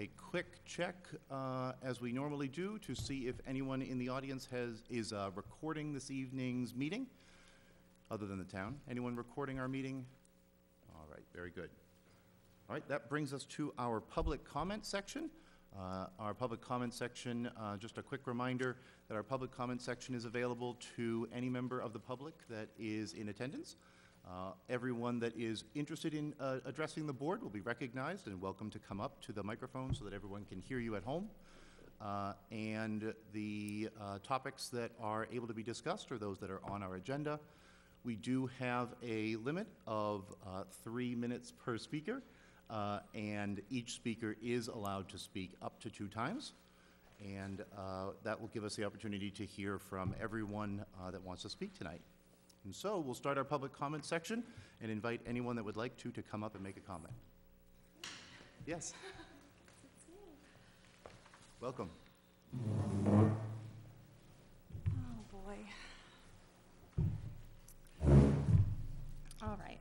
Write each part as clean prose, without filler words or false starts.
a quick check, as we normally do, to see if anyone in the audience is recording this evening's meeting, other than the town. Anyone recording our meeting? All right, very good. All right, that brings us to our public comment section. Our public comment section, just a quick reminder that our public comment section is available to any member of the public that is in attendance. Everyone that is interested in addressing the board will be recognized and welcome to come up to the microphone so that everyone can hear you at home. And the topics that are able to be discussed are those that are on our agenda. We do have a limit of 3 minutes per speaker, and each speaker is allowed to speak up to 2 times. And that will give us the opportunity to hear from everyone that wants to speak tonight. And so we'll start our public comment section and invite anyone that would like to come up and make a comment. Yes. Welcome. Oh, boy. All right.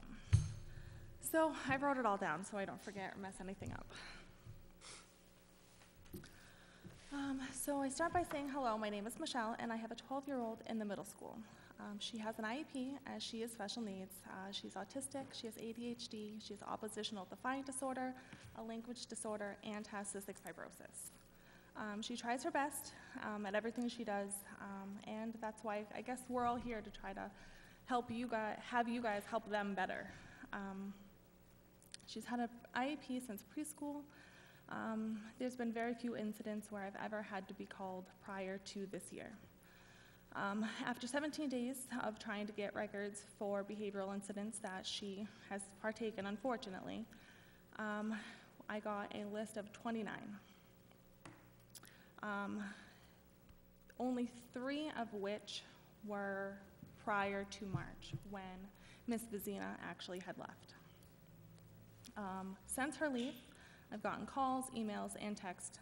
So I wrote it all down so I don't forget or mess anything up. So I start by saying hello, my name is Michelle, and I have a 12-year-old in the middle school. She has an IEP, as she has special needs. She's autistic, she has ADHD, she has oppositional defiant disorder, a language disorder, and has cystic fibrosis. She tries her best at everything she does, and that's why I guess we're all here to try to help you guys, have you guys help them better. She's had an IEP since preschool. There's been very few incidents where I've ever had to be called prior to this year. After 17 days of trying to get records for behavioral incidents that she has partaken, unfortunately, I got a list of 29. Only 3 of which were prior to March, when Miss Vizina actually had left. Since her leave, I've gotten calls, emails, and texts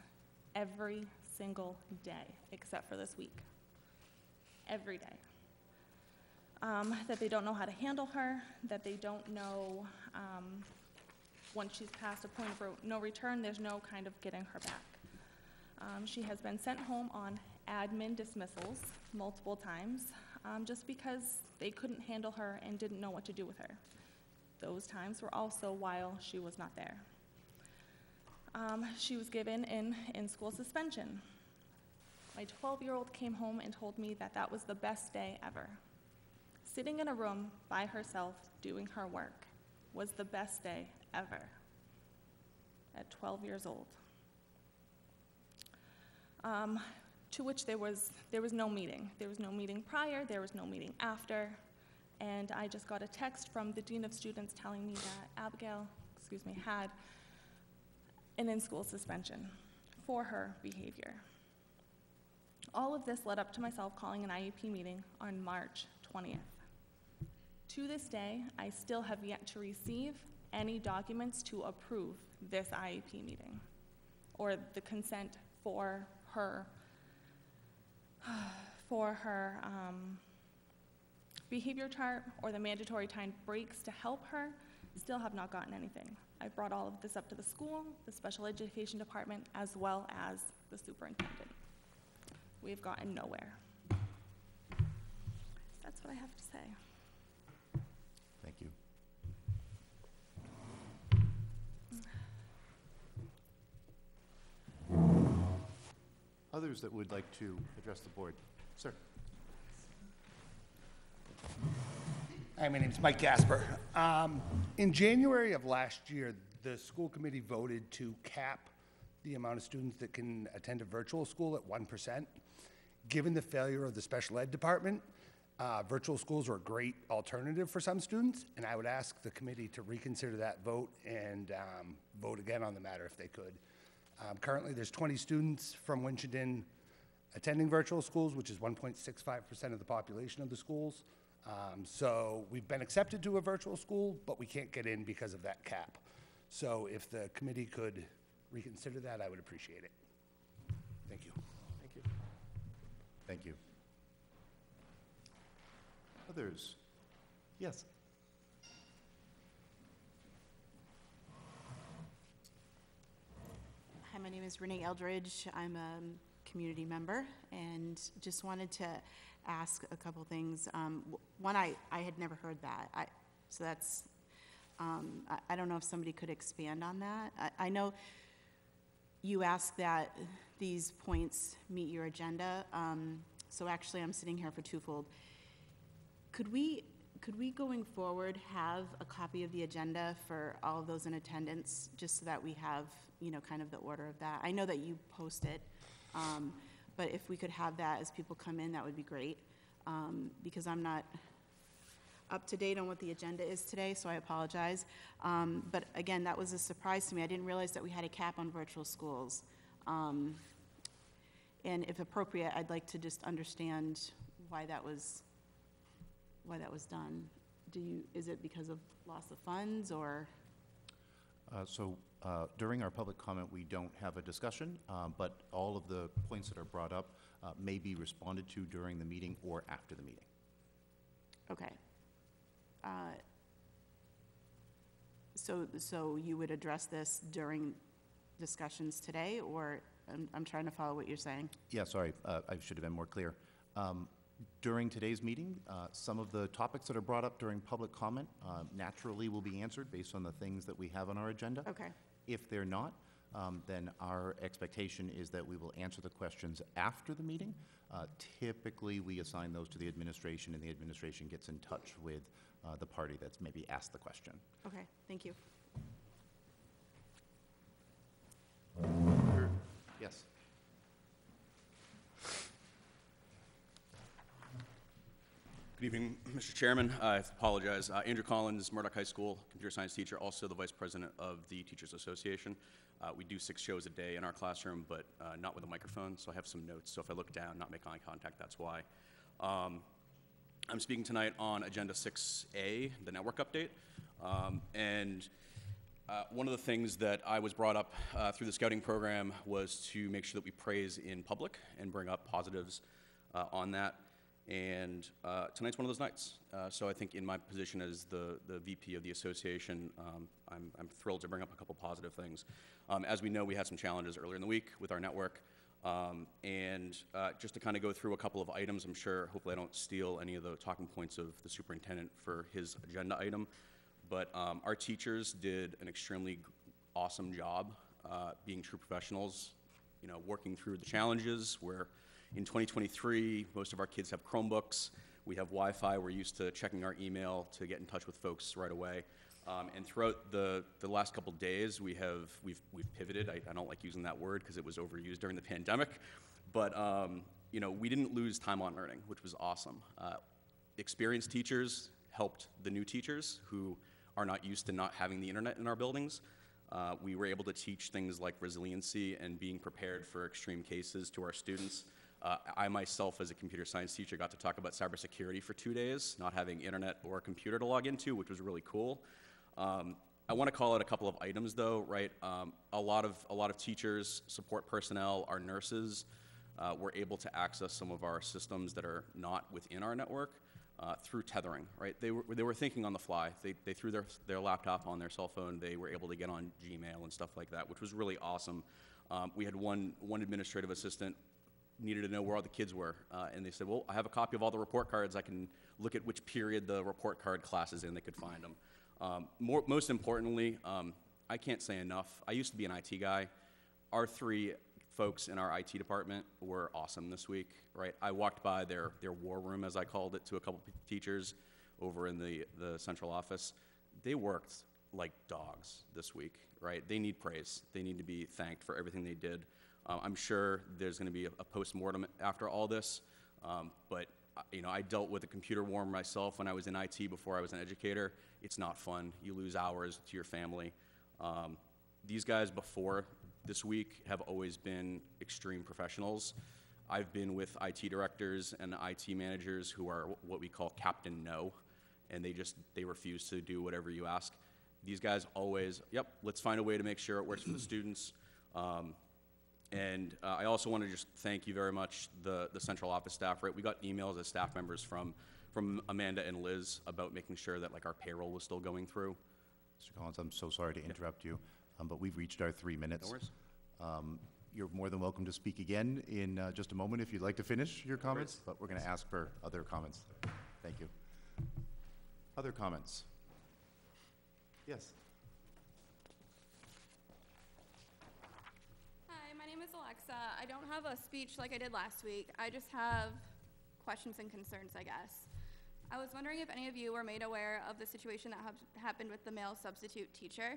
every single day, except for this week. Every day. That they don't know how to handle her, that they don't know once she's past a point of no return, there's no kind of getting her back. She has been sent home on admin dismissals multiple times, just because they couldn't handle her and didn't know what to do with her. Those times were also while she was not there. She was given an in-school suspension. My 12-year-old came home and told me that that was the best day ever. Sitting in a room by herself doing her work was the best day ever at 12 years old. To which there was no meeting. There was no meeting prior, there was no meeting after, and I just got a text from the Dean of Students telling me that Abigail, had an in-school suspension for her behavior. All of this led up to myself calling an IEP meeting on March 20th. To this day, I still have yet to receive any documents to approve this IEP meeting or the consent for her behavior chart or the mandatory time breaks to help her. Still have not gotten anything. I brought all of this up to the school, the special education department, as well as the superintendent. We've gotten nowhere. That's what I have to say. Thank you. Others that would like to address the board? Sir. Hi, my name's Mike Gasper. In January of last year, the school committee voted to cap the amount of students that can attend a virtual school at 1%. Given the failure of the special ed department, virtual schools are a great alternative for some students, and I would ask the committee to reconsider that vote and vote again on the matter if they could. Currently, there's 20 students from Winchendon attending virtual schools, which is 1.65% of the population of the schools. So we've been accepted to a virtual school, but we can't get in because of that cap. So if the committee could reconsider that, I would appreciate it. Thank you. Thank you. Thank you. Others? Yes. Hi, my name is Renee Eldridge. I'm a community member and just wanted to ask a couple things. One, I had never heard that. So that's, I don't know if somebody could expand on that. I know you asked that these points meet your agenda. So actually, I'm sitting here for twofold. Could we going forward have a copy of the agenda for all of those in attendance, just so that we have, kind of the order of that? I know that you post it, but if we could have that as people come in, that would be great, because I'm not up to date on what the agenda is today, so I apologize. But again, that was a surprise to me. I didn't realize that we had a cap on virtual schools. And if appropriate, I'd like to just understand why that was done. Is it because of loss of funds, or? During our public comment, we don't have a discussion, but all of the points that are brought up may be responded to during the meeting or after the meeting. Okay. So you would address this during discussions today, or I'm trying to follow what you're saying? Yeah, sorry, I should have been more clear. During today's meeting, some of the topics that are brought up during public comment naturally will be answered based on the things that we have on our agenda. Okay. If they're not, then our expectation is that we will answer the questions after the meeting. Typically, we assign those to the administration, and the administration gets in touch with the party that's maybe asked the question. Okay, thank you. Yes. Good evening, Mr. Chairman. I apologize. Andrew Collins, Murdoch High School, computer science teacher, also the vice president of the Teachers Association. We do 6 shows a day in our classroom, but not with a microphone, so I have some notes. So if I look down, not make eye contact, that's why. I'm speaking tonight on Agenda 6A, the network update. One of the things that I was brought up through the scouting program was to make sure that we praise in public and bring up positives on that. And tonight's one of those nights. So I think in my position as the VP of the association, I'm thrilled to bring up a couple positive things. As we know, we had some challenges earlier in the week with our network. Just to kind of go through a couple of items, I'm sure, hopefully I don't steal any of the talking points of the superintendent for his agenda item. But our teachers did an extremely awesome job being true professionals, working through the challenges where in 2023, most of our kids have Chromebooks. We have Wi-Fi. We're used to checking our email to get in touch with folks right away. And throughout the last couple of days, we've pivoted. I don't like using that word because it was overused during the pandemic. But we didn't lose time on learning, which was awesome. Experienced teachers helped the new teachers who are not used to not having the internet in our buildings. We were able to teach things like resiliency and being prepared for extreme cases to our students. I myself, as a computer science teacher, got to talk about cybersecurity for 2 days, not having internet or a computer to log into, which was really cool. I want to call out a couple of items, though, right? A lot of teachers, support personnel, our nurses were able to access some of our systems that are not within our network through tethering, right? They were thinking on the fly. They threw their laptop on their cell phone. They were able to get on Gmail and stuff like that, which was really awesome. We had one administrative assistant needed to know where all the kids were, and they said, well, I have a copy of all the report cards. I can look at which period the report card class is in. They could find them. Most importantly, I can't say enough. I used to be an IT guy. Our 3 folks in our IT department were awesome this week, right? I walked by their war room, as I called it, to a couple teachers over in the central office. They worked like dogs this week, right? They need praise. They need to be thanked for everything they did. I'm sure there's going to be a post-mortem after all this, but I dealt with a computer war myself when I was in IT before I was an educator. It's not fun. You lose hours to your family. These guys before this week have always been extreme professionals. I've been with IT directors and IT managers who are what we call Captain No, and they refuse to do whatever you ask. These guys always, yep, let's find a way to make sure it works for the students. I also want to just thank you very much, the central office staff, right? We got emails as staff members from Amanda and Liz about making sure that our payroll was still going through. Mr. Collins, I'm so sorry to interrupt you, but we've reached our 3 minutes. No worries. You're more than welcome to speak again in just a moment if you'd like to finish your comments, but we're going to ask for other comments. Thank you. Other comments? Yes. Hi, my name is Alexa. I don't have a speech like I did last week. I just have questions and concerns, I guess. I was wondering if any of you were made aware of the situation that happened with the male substitute teacher.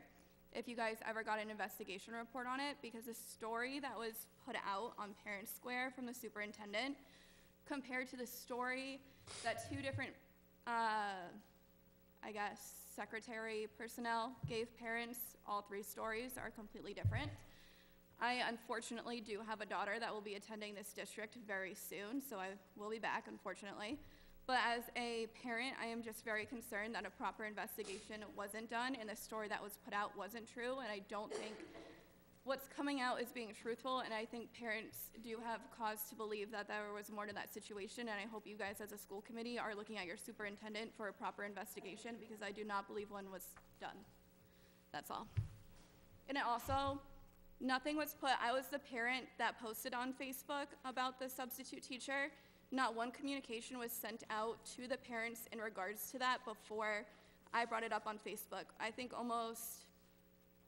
If you guys ever got an investigation report on it, because the story that was put out on Parent Square from the superintendent compared to the story that two different, I guess, secretary personnel gave parents, all three stories are completely different. I unfortunately do have a daughter that will be attending this district very soon, so I will be back, unfortunately. But as a parent, I am just very concerned that a proper investigation wasn't done and the story that was put out wasn't true, and I don't think what's coming out is being truthful, and I think parents do have cause to believe that there was more to that situation, and I hope you guys as a school committee are looking at your superintendent for a proper investigation, because I do not believe one was done. That's all. And it also, nothing was put, I was the parent that posted on Facebook about the substitute teacher. Not one communication was sent out to the parents in regards to that before I brought it up on Facebook. I think almost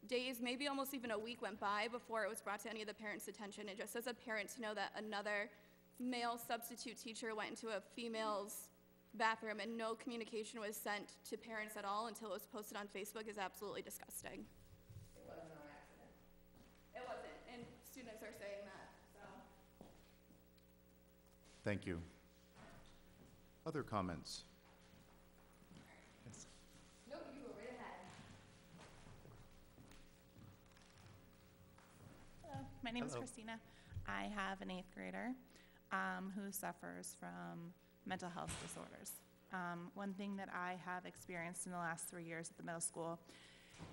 days, maybe almost even a week went by before it was brought to any of the parents' attention. And just as a parent to know that another male substitute teacher went into a female's bathroom and no communication was sent to parents at all until it was posted on Facebook is absolutely disgusting. It wasn't on accident. It wasn't, and students are saying that, so. Thank you. Other comments? Yes. No, you go right ahead. Hello, my name is Hello. Christina. I have an 8th grader who suffers from mental health disorders. One thing that I have experienced in the last 3 years at the middle school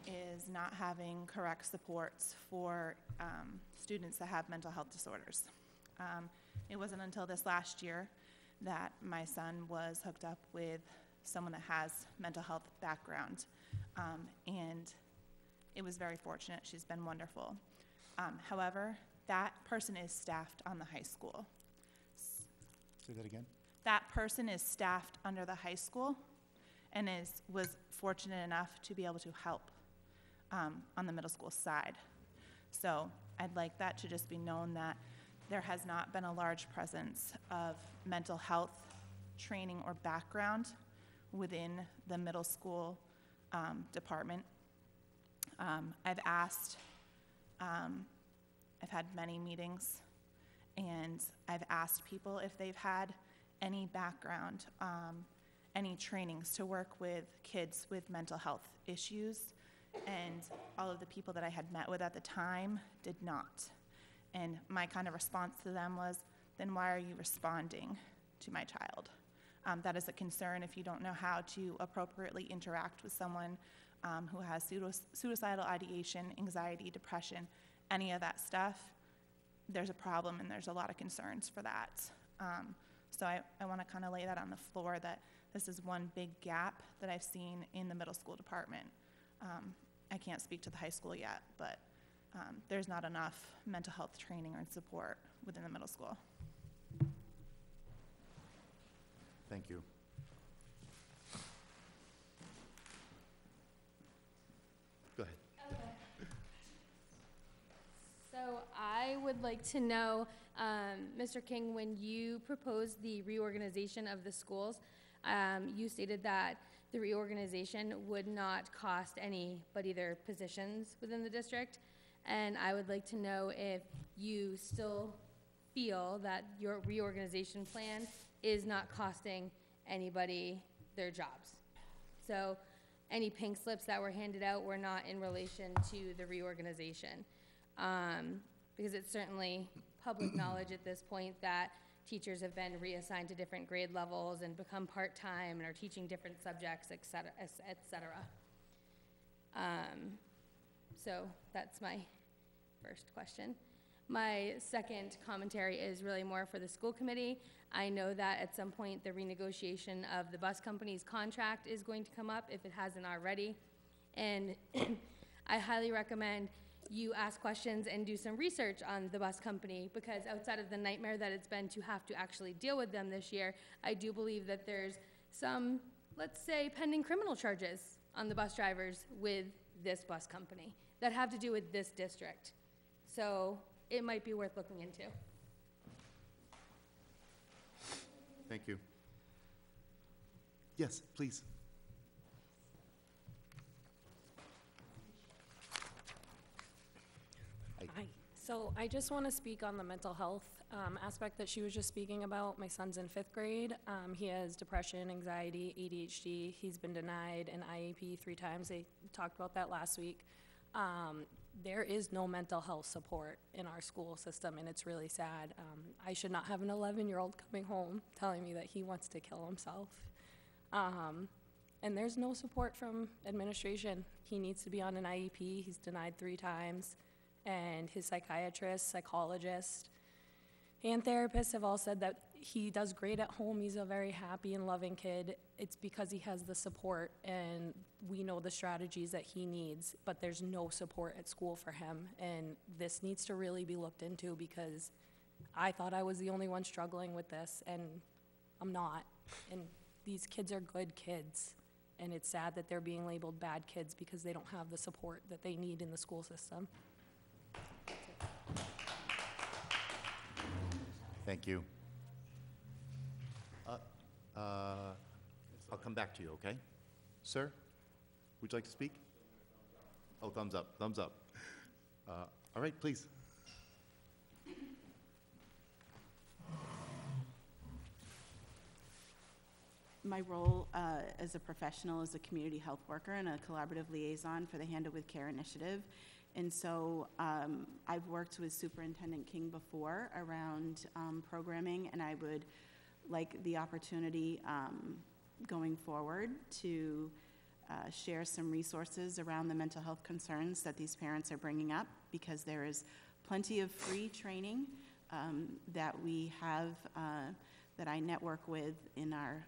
is not having correct supports for students that have mental health disorders. It wasn't until this last year that my son was hooked up with someone that has mental health background, and it was very fortunate. She's been wonderful. However, that person is staffed on the high school. Say that again? That person is staffed under the high school and was fortunate enough to be able to help on the middle school side. So I'd like that to just be known that there has not been a large presence of mental health training or background within the middle school department. I've asked, I've had many meetings, and I've asked people if they've had any background, any trainings to work with kids with mental health issues, and all of the people that I had met with at the time did not. And my kind of response to them was, then why are you responding to my child? That is a concern if you don't know how to appropriately interact with someone who has suicidal ideation, anxiety, depression, any of that stuff. There's a problem and there's a lot of concerns for that. So I want to kind of lay that on the floor, that this is one big gap that I've seen in the middle school department. I can't speak to the high school yet, but there's not enough mental health training or support within the middle school. Thank you. Go ahead. So I would like to know, Mr. King, when you proposed the reorganization of the schools, you stated that the reorganization would not cost any but either positions within the district. And I would like to know if you still feel that your reorganization plan is not costing anybody their jobs. So any pink slips that were handed out were not in relation to the reorganization. Because it's certainly public knowledge at this point that teachers have been reassigned to different grade levels and become part-time and are teaching different subjects, et cetera, et cetera. So that's my first question. My second commentary is really more for the school committee. I know that at some point the renegotiation of the bus company's contract is going to come up if it hasn't already. And I highly recommend you ask questions and do some research on the bus company, because outside of the nightmare that it's been to have to actually deal with them this year, I do believe that there's some, let's say, pending criminal charges on the bus drivers with this bus company that have to do with this district. So it might be worth looking into. Thank you. Yes, please. Hi. So I just want to speak on the mental health aspect that she was just speaking about. My son's in 5th grade. He has depression, anxiety, ADHD. He's been denied an IEP 3 times. They talked about that last week. There is no mental health support in our school system, and it's really sad. I should not have an 11-year-old coming home telling me that he wants to kill himself. And there's no support from administration. He needs to be on an IEP. He's denied 3 times. And his psychiatrist, psychologist, and therapists have all said that he does great at home. He's a very happy and loving kid. It's because he has the support, and we know the strategies that he needs, but there's no support at school for him. And this needs to really be looked into, because I thought I was the only one struggling with this, and I'm not. And these kids are good kids, and it's sad that they're being labeled bad kids because they don't have the support that they need in the school system. Thank you. I'll come back to you, okay? Sir, would you like to speak? Oh, thumbs up, thumbs up. All right, please. My role as a professional is a community health worker and a collaborative liaison for the Handle with Care initiative. And so I've worked with Superintendent King before around programming, and I would like the opportunity going forward to share some resources around the mental health concerns that these parents are bringing up, because there is plenty of free training that we have, that I network with in our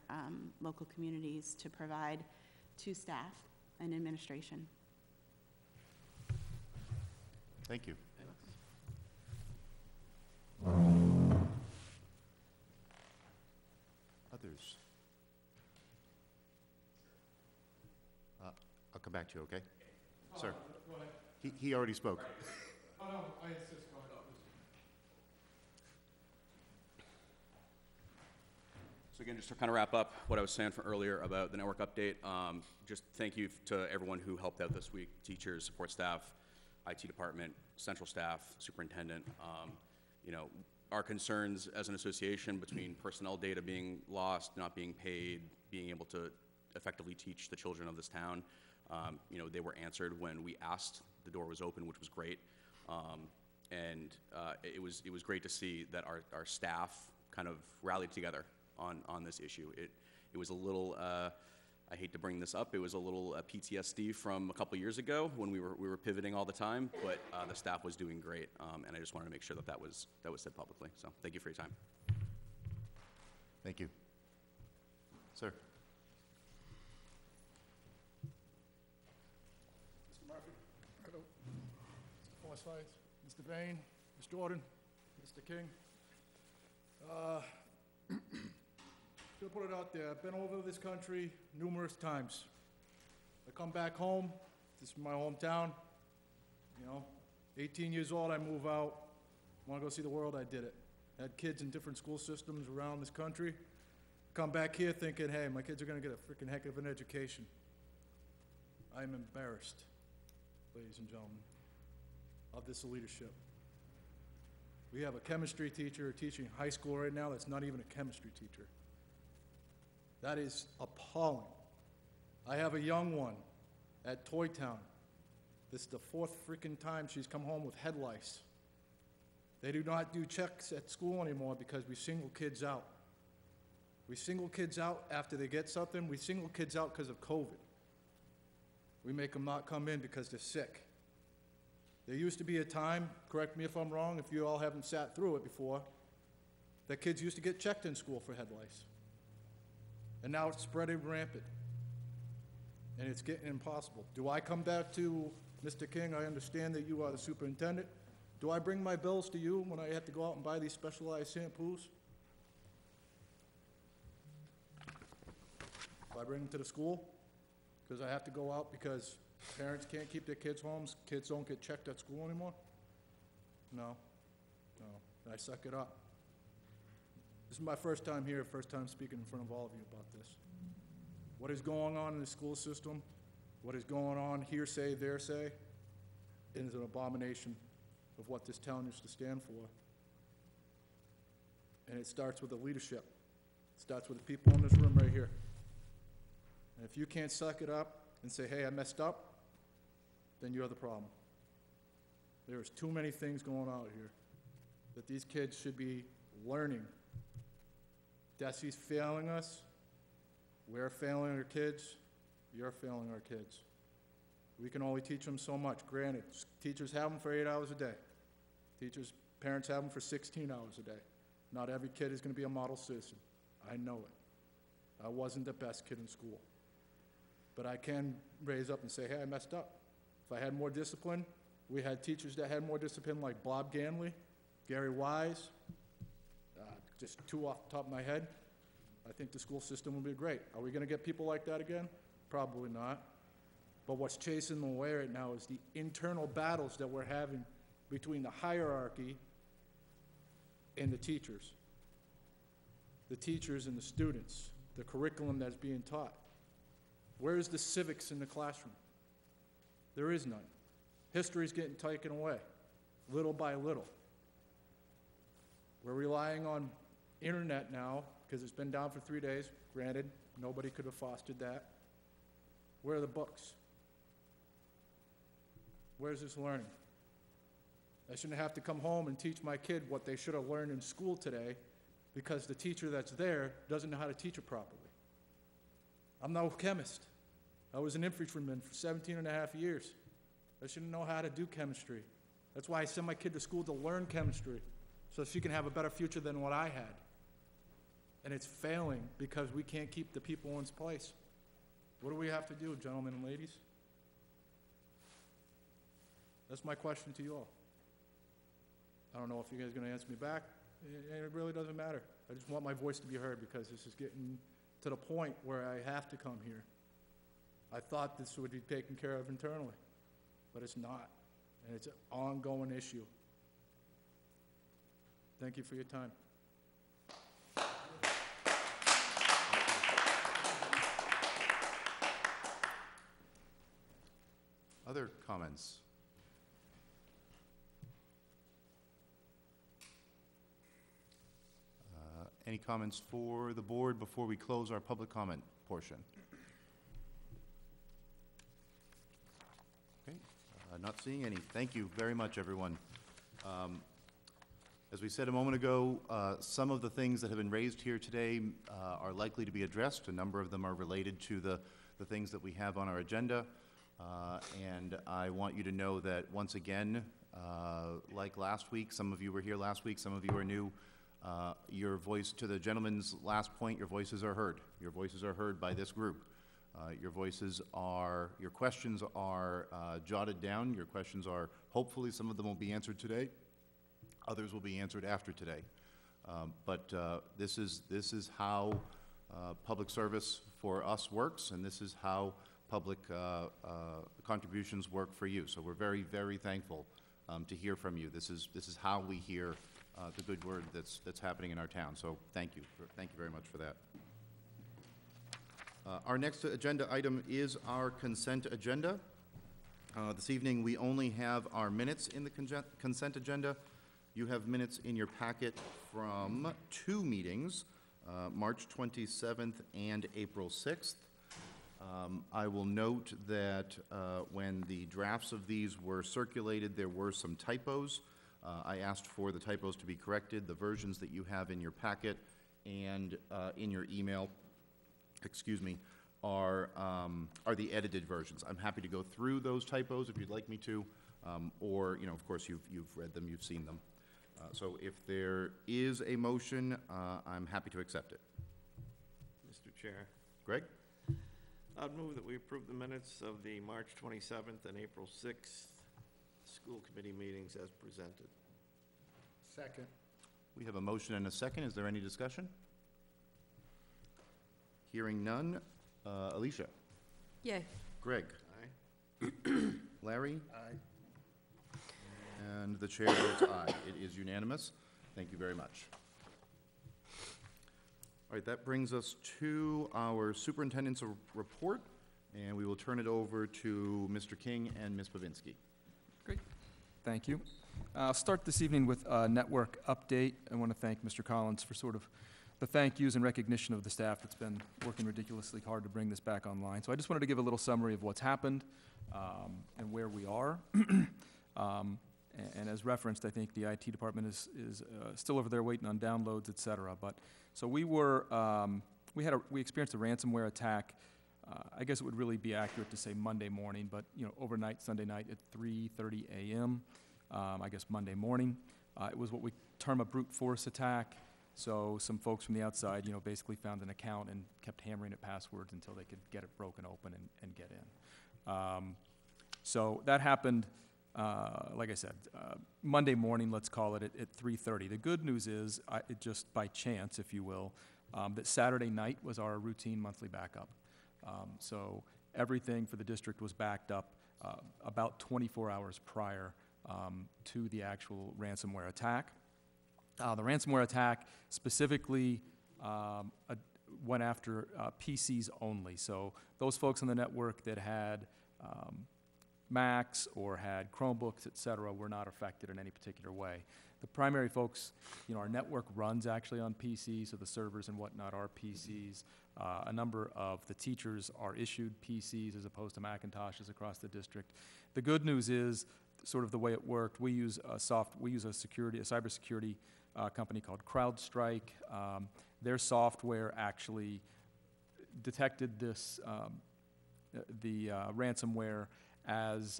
local communities to provide to staff and administration. Thank you. Others? I'll come back to you, okay? Sir? Go ahead. He already spoke. Oh, no, I insist, go ahead. So again, just to kind of wrap up what I was saying from earlier about the network update, just thank you to everyone who helped out this week, teachers, support staff, IT department, central staff, superintendent. You know, our concerns as an association between personnel data being lost, not being paid, being able to effectively teach the children of this town, you know, they were answered when we asked. The door was open, which was great. It was great to see that our staff kind of rallied together on this issue. It was a little, I hate to bring this up, it was a little PTSD from a couple years ago when we were pivoting all the time, but the staff was doing great, and I just wanted to make sure that was said publicly. So thank you for your time. Thank you. Sir? Mr. Murphy, hello. Mr. Forsythe, Mr. Vane, Ms. Jordan, Mr. King. To put it out there, I've been over this country numerous times. I come back home, this is my hometown, you know, 18 years old, I move out, want to go see the world, I did it. Had kids in different school systems around this country. Come back here thinking, hey, my kids are going to get a freaking heck of an education. I'm embarrassed, ladies and gentlemen, of this leadership. We have a chemistry teacher teaching high school right now that's not even a chemistry teacher. That is appalling. I have a young one at Toy Town. This is the 4th freaking time she's come home with head lice. They do not do checks at school anymore because we single kids out. We single kids out after they get something. We single kids out because of COVID. We make them not come in because they're sick. There used to be a time, correct me if I'm wrong, if you all haven't sat through it before, that kids used to get checked in school for head lice. And now it's spreading rampant. And it's getting impossible. Do I come back to Mr. King, I understand that you are the superintendent. Do I bring my bills to you when I have to go out and buy these specialized shampoos? Do I bring them to the school? Because I have to go out because parents can't keep their kids home, kids don't get checked at school anymore? No, no, I suck it up. This is my first time here, first time speaking in front of all of you about this. What is going on in the school system, what is going on hearsay, thearsay, is an abomination of what this town used to stand for. And it starts with the leadership. It starts with the people in this room right here. And if you can't suck it up and say, hey, I messed up, then you're the problem. There's too many things going on here that these kids should be learning. Desi's failing us. We're failing our kids. You're failing our kids. We can only teach them so much. Granted, teachers have them for 8 hours a day. Parents have them for 16 hours a day. Not every kid is going to be a model citizen. I know it. I wasn't the best kid in school. But I can raise up and say, hey, I messed up. If I had more discipline, we had teachers that had more discipline like Bob Ganley, Gary Wise, just two off the top of my head. I think the school system will be great. Are we going to get people like that again? Probably not. But what's chasing them away right now is the internal battles that we're having between the hierarchy and the teachers and the students, the curriculum that's being taught. Where is the civics in the classroom? There is none. History's getting taken away, little by little. We're relying on internet now, because it's been down for 3 days. Granted, nobody could have fostered that. Where are the books? Where's this learning? I shouldn't have to come home and teach my kid what they should have learned in school today because the teacher that's there doesn't know how to teach it properly. I'm no chemist. I was an infantryman for 17 and a half years. I shouldn't know how to do chemistry. That's why I send my kid to school to learn chemistry, so she can have a better future than what I had. And it's failing because we can't keep the people in place. What do we have to do, gentlemen and ladies? That's my question to you all. I don't know if you guys are going to answer me back. It really doesn't matter. I just want my voice to be heard because this is getting to the point where I have to come here. I thought this would be taken care of internally, but it's not. And it's an ongoing issue. Thank you for your time. Other comments? Any comments for the board before we close our public comment portion? Okay, not seeing any. Thank you very much, everyone. As we said a moment ago, some of the things that have been raised here today are likely to be addressed. A number of them are related to the things that we have on our agenda. And I want you to know that, once again, like last week, some of you were here last week, some of you are new, your voice, to the gentleman's last point, your voices are heard. Your voices are heard by this group. Your questions are jotted down. Your questions are, hopefully some of them will be answered today. Others will be answered after today. But this is how public service for us works, and this is how public contributions work for you. So we're very, very thankful to hear from you. This is how we hear the good word that's happening in our town. So thank you very much for that. Our next agenda item is our consent agenda. This evening we only have our minutes in the consent agenda. You have minutes in your packet from 2 meetings, March 27th and April 6th. I will note that when the drafts of these were circulated, there were some typos. I asked for the typos to be corrected. The versions that you have in your packet and in your email, are the edited versions. I'm happy to go through those typos if you'd like me to, or, of course, you've read them, you've seen them. So if there is a motion, I'm happy to accept it. Mr. Chair. Greg? I'd move that we approve the minutes of the March 27th and April 6th school committee meetings as presented. Second. We have a motion and a second. Is there any discussion? Hearing none. Alicia? Yay. Greg? Aye. Larry? Aye. And the chair votes aye. It is unanimous. Thank you very much. All right, that brings us to our superintendent's report, and we will turn it over to Mr. King and Ms. Pavinsky. Great. Thank you. I'll start this evening with a network update. I want to thank Mr. Collins for sort of the thank yous and recognition of the staff that's been working ridiculously hard to bring this back online. So I just wanted to give a little summary of what's happened and where we are. And as referenced, I think the IT department is still over there waiting on downloads, et cetera. But so we experienced a ransomware attack. I guess it would really be accurate to say Monday morning, but overnight, Sunday night at 3:30 a.m. I guess Monday morning. It was what we term a brute force attack. So some folks from the outside, basically found an account and kept hammering at passwords until they could get it broken open and get in. So that happened. Like I said, Monday morning, let's call it, at 3:30. The good news is, just by chance, if you will, that Saturday night was our routine monthly backup. So everything for the district was backed up about 24 hours prior to the actual ransomware attack. The ransomware attack specifically went after PCs only. So those folks on the network that had Macs or had Chromebooks, et cetera, were not affected in any particular way. The primary folks, our network runs actually on PCs, so the servers and whatnot are PCs. A number of the teachers are issued PCs as opposed to Macintoshes across the district. The good news is, sort of the way it worked, we use a cybersecurity company called CrowdStrike. Their software actually detected this, the ransomware as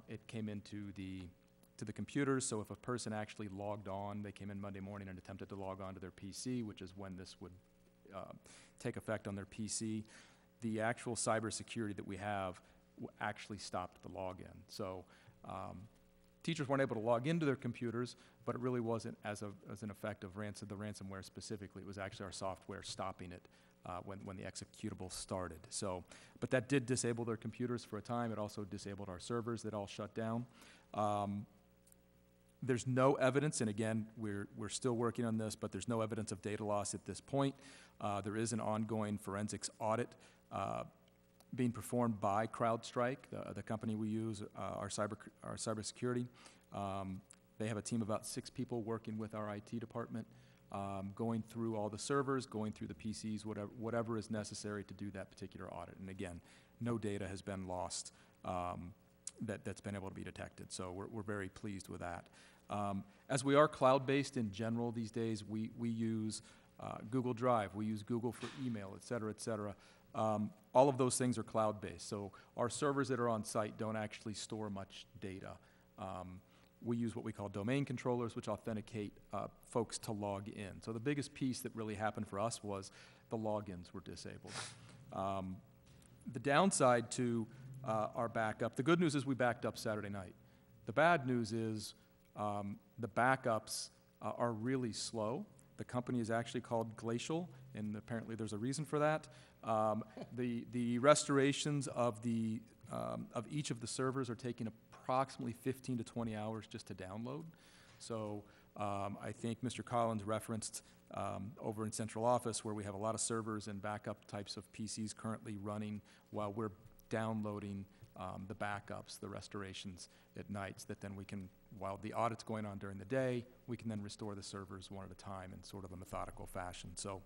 it came into the computers. So if a person actually logged on, they came in Monday morning and attempted to log on to their PC, which is when this would take effect on their PC, the actual cybersecurity that we have actually stopped the login. So teachers weren't able to log into their computers, but it really wasn't as an effect of the ransomware specifically. It was actually our software stopping it when the executable started. So, but that did disable their computers for a time. It also disabled our servers that all shut down. There's no evidence, and again, we're still working on this, but there's no evidence of data loss at this point. There is an ongoing forensics audit being performed by CrowdStrike, the company we use, our cybersecurity. They have a team of about 6 people working with our IT department, going through all the servers, going through the PCs, whatever is necessary to do that particular audit. And again, no data has been lost that's been able to be detected. So we're very pleased with that. As we are cloud-based in general these days, we use Google Drive, we use Google for email, et cetera, et cetera. All of those things are cloud-based. So our servers that are on site don't actually store much data. We use what we call domain controllers, which authenticate folks to log in. So the biggest piece that really happened for us was the logins were disabled. The downside to our backup, the good news is we backed up Saturday night. The bad news is the backups are really slow. The company is actually called Glacial, and apparently there's a reason for that. The restorations of each of the servers are taking approximately 15 to 20 hours just to download. So I think Mr. Collins referenced over in central office where we have a lot of servers and backup types of PCs currently running while we're downloading the backups, the restorations at nights that then we can, while the audit's going on during the day, we can then restore the servers one at a time in sort of a methodical fashion. So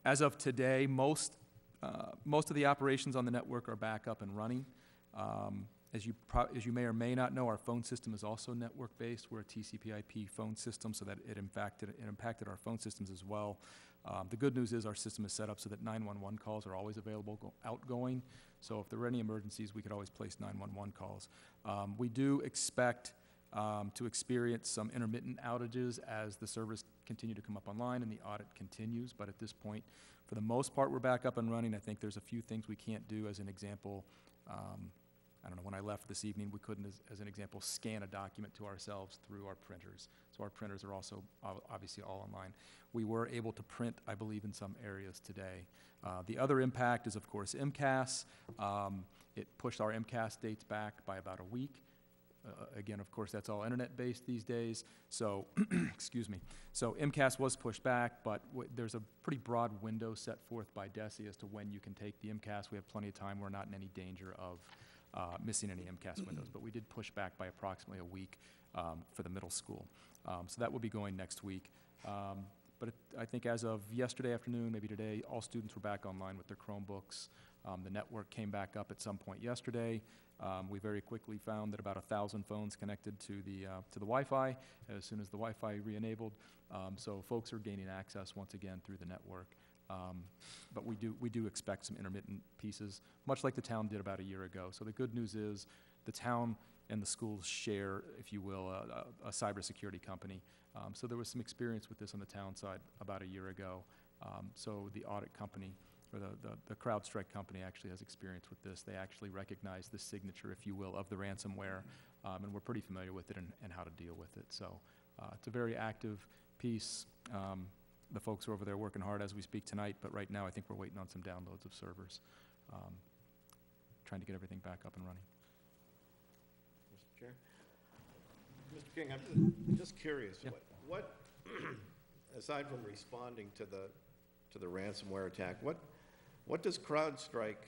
as of today, most of the operations on the network are back up and running. As you may or may not know, our phone system is also network-based. We're a TCP/IP phone system, so that it impacted our phone systems as well. The good news is our system is set up so that 911 calls are always available outgoing. So if there are any emergencies, we could always place 911 calls. We do expect to experience some intermittent outages as the servers continue to come up online and the audit continues. But at this point, for the most part, we're back up and running. I think there's a few things we can't do. As an example, I don't know, when I left this evening, we couldn't, as an example, scan a document to ourselves through our printers. So our printers are also obviously all online. We were able to print, I believe, in some areas today. The other impact is, of course, MCAS. It pushed our MCAS dates back by about a week. Again, of course, that's all internet-based these days. So, excuse me. So MCAS was pushed back, but there's a pretty broad window set forth by DESE as to when you can take the MCAS. We have plenty of time. We're not in any danger of missing any MCAS windows, but we did push back by approximately a week for the middle school. So that will be going next week. But I think as of yesterday afternoon, maybe today, all students were back online with their Chromebooks. The network came back up at some point yesterday. We very quickly found that about 1,000 phones connected to the Wi-Fi as soon as the Wi-Fi re-enabled. So folks are gaining access once again through the network. But we do expect some intermittent pieces, much like the town did about a year ago. So the good news is the town and the schools share, if you will, a cybersecurity company. So there was some experience with this on the town side about a year ago. So the audit company, or the CrowdStrike company, actually has experience with this. They actually recognize the signature, if you will, of the ransomware, and we're pretty familiar with it and how to deal with it. So it's a very active piece. The folks are over there working hard as we speak tonight, but right now I think we're waiting on some downloads of servers, trying to get everything back up and running. Mr. Chair? Mr. King, I'm just curious, Yeah. what aside from responding to the ransomware attack, what does CrowdStrike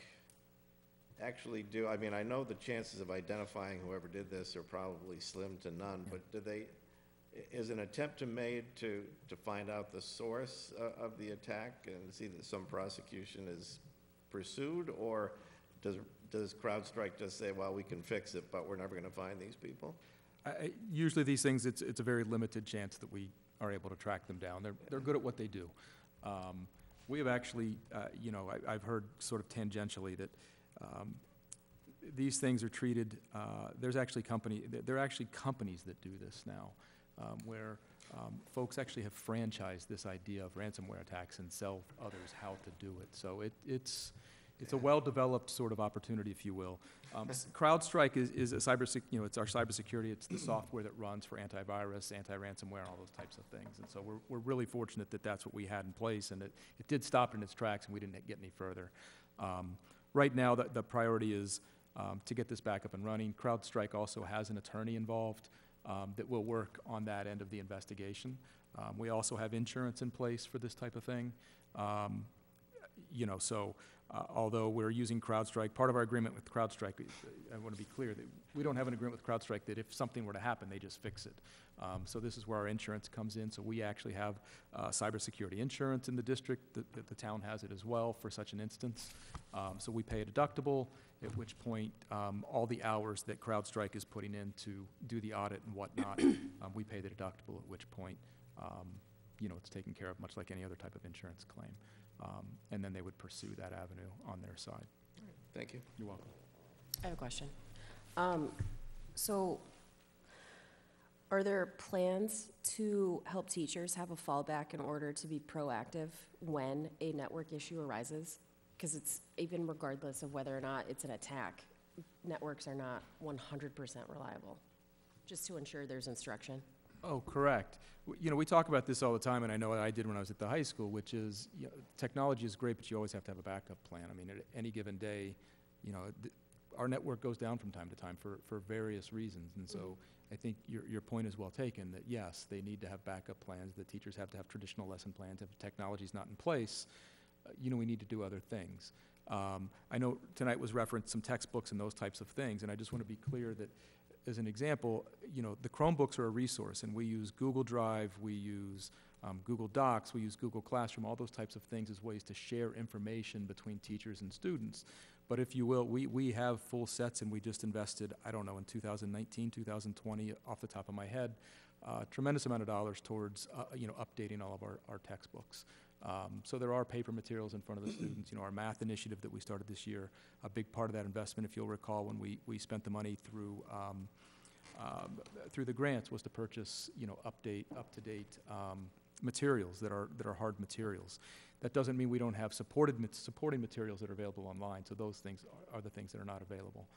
actually do? I mean, I know the chances of identifying whoever did this are probably slim to none, but is an attempt made to find out the source of the attack and see that some prosecution is pursued, or does CrowdStrike just say, well, we can fix it, but we're never going to find these people? Usually these things, it's a very limited chance that we are able to track them down. They're good at what they do. We have actually, I've heard sort of tangentially that these things are treated, there are actually companies that do this now, where folks actually have franchised this idea of ransomware attacks and sell others how to do it. So it's a well-developed sort of opportunity, if you will. CrowdStrike is a it's our cybersecurity. It's the software that runs for antivirus, anti-ransomware, and all those types of things. And so we're really fortunate that that's what we had in place, and it did stop in its tracks, and we didn't get any further. Right now, the priority is to get this back up and running. CrowdStrike also has an attorney involved that will work on that end of the investigation. We also have insurance in place for this type of thing. Although we're using CrowdStrike, part of our agreement with CrowdStrike, I want to be clear that we don't have an agreement with CrowdStrike that if something were to happen, they just fix it. So this is where our insurance comes in. So we actually have cybersecurity insurance in the district. The town has it as well for such an instance. So we pay a deductible, at which point all the hours that CrowdStrike is putting in to do the audit and whatnot, we pay the deductible, at which point it's taken care of, much like any other type of insurance claim. And then they would pursue that avenue on their side. Thank you. You're welcome. I have a question. So are there plans to help teachers have a fallback in order to be proactive when a network issue arises? Because it's even regardless of whether or not it's an attack, networks are not 100% reliable, just to ensure there's instruction. Oh, correct. We talk about this all the time, and I know I did when I was at the high school, which is, technology is great, but you always have to have a backup plan. I mean, at any given day, our network goes down from time to time for various reasons. And so I think your point is well taken, that yes, they need to have backup plans. The teachers have to have traditional lesson plans. If technology's not in place, we need to do other things. I know tonight was referenced some textbooks and those types of things, and I just want to be clear that, as an example, the Chromebooks are a resource, and we use Google Drive, we use Google Docs, we use Google Classroom, all those types of things as ways to share information between teachers and students. But if you will, we have full sets, and we just invested, I don't know, in 2019, 2020, off the top of my head, tremendous amount of dollars towards, updating all of our textbooks. So there are paper materials in front of the students. Our math initiative that we started this year, a big part of that investment, if you'll recall, when we spent the money through through the grants was to purchase, up-to-date materials that are hard materials. That doesn't mean we don't have supporting materials that are available online, so those things are the things that are not available.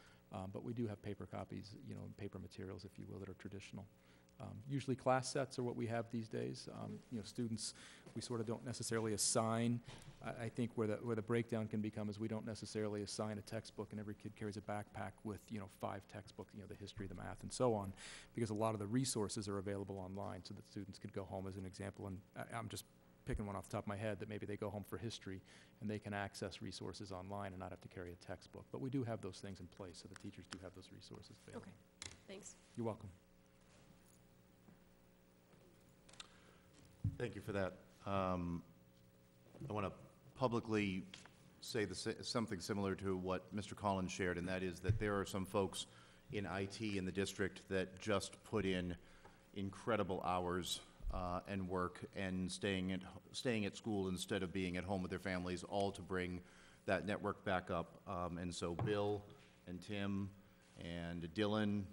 But we do have paper copies, paper materials, if you will, that are traditional. Usually class sets are what we have these days. Students, we sort of don't necessarily assign. I think where the breakdown can become is we don't necessarily assign a textbook and every kid carries a backpack with, 5 textbooks, the history, the math, and so on, because a lot of the resources are available online so that students could go home, as an example, and I'm just picking one off the top of my head, that maybe they go home for history and they can access resources online and not have to carry a textbook. But we do have those things in place, so the teachers do have those resources available. Okay, thanks. You're welcome. Thank you for that. I want to publicly say something similar to what Mr. Collins shared, and that is that there are some folks in IT in the district that just put in incredible hours and work and staying at school instead of being at home with their families, all to bring that network back up. And so Bill and Tim and Dylan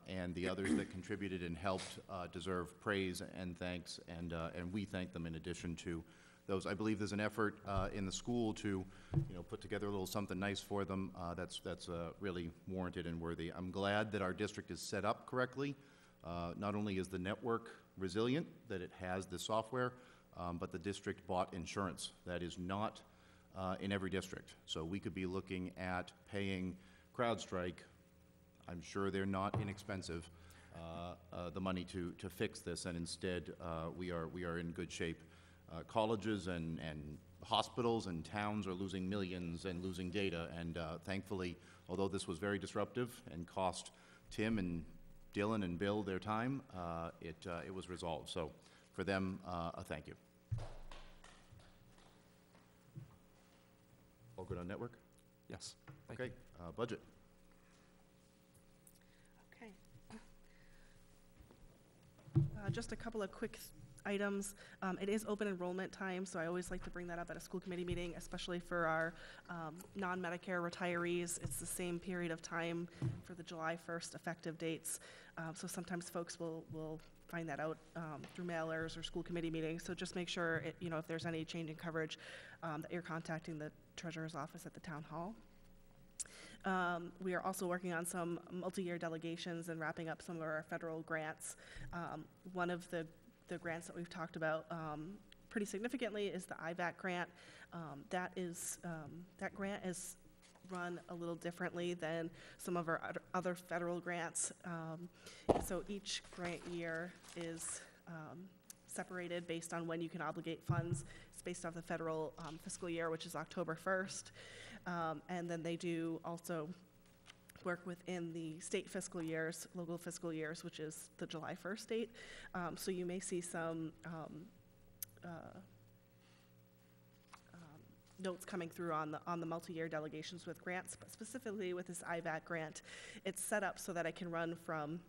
and the others that contributed and helped deserve praise and thanks, and we thank them in addition to those. I believe there's an effort in the school to, put together a little something nice for them. That's really warranted and worthy. I'm glad that our district is set up correctly. Not only is the network resilient, that it has the software, but the district bought insurance. That is not in every district. So we could be looking at paying CrowdStrike. I'm sure they're not inexpensive, the money to fix this, and instead we are in good shape. Colleges and hospitals and towns are losing millions and losing data, and thankfully, although this was very disruptive and cost Tim and Dylan and Bill their time, it was resolved. So for them, a thank you. All good on network? Yes. Thank Okay, budget. Okay. Just a couple of quick items. It is open enrollment time, so I always like to bring that up at a school committee meeting, especially for our non-Medicare retirees. It's the same period of time for the July 1st effective dates. So sometimes folks will find that out through mailers or school committee meetings. So just make sure, if there's any change in coverage, that you're contacting the treasurer's office at the town hall. We are also working on some multi-year delegations and wrapping up some of our federal grants. One of the grants that we've talked about pretty significantly is the IVAC grant. That grant is run a little differently than some of our other federal grants. So each grant year is separated based on when you can obligate funds. It's based off the federal fiscal year, which is October 1st. And then they do also work within the state fiscal years, local fiscal years, which is the July 1st date. So you may see some notes coming through on the multi-year delegations with grants, but specifically with this IVAC grant, it's set up so that I can run from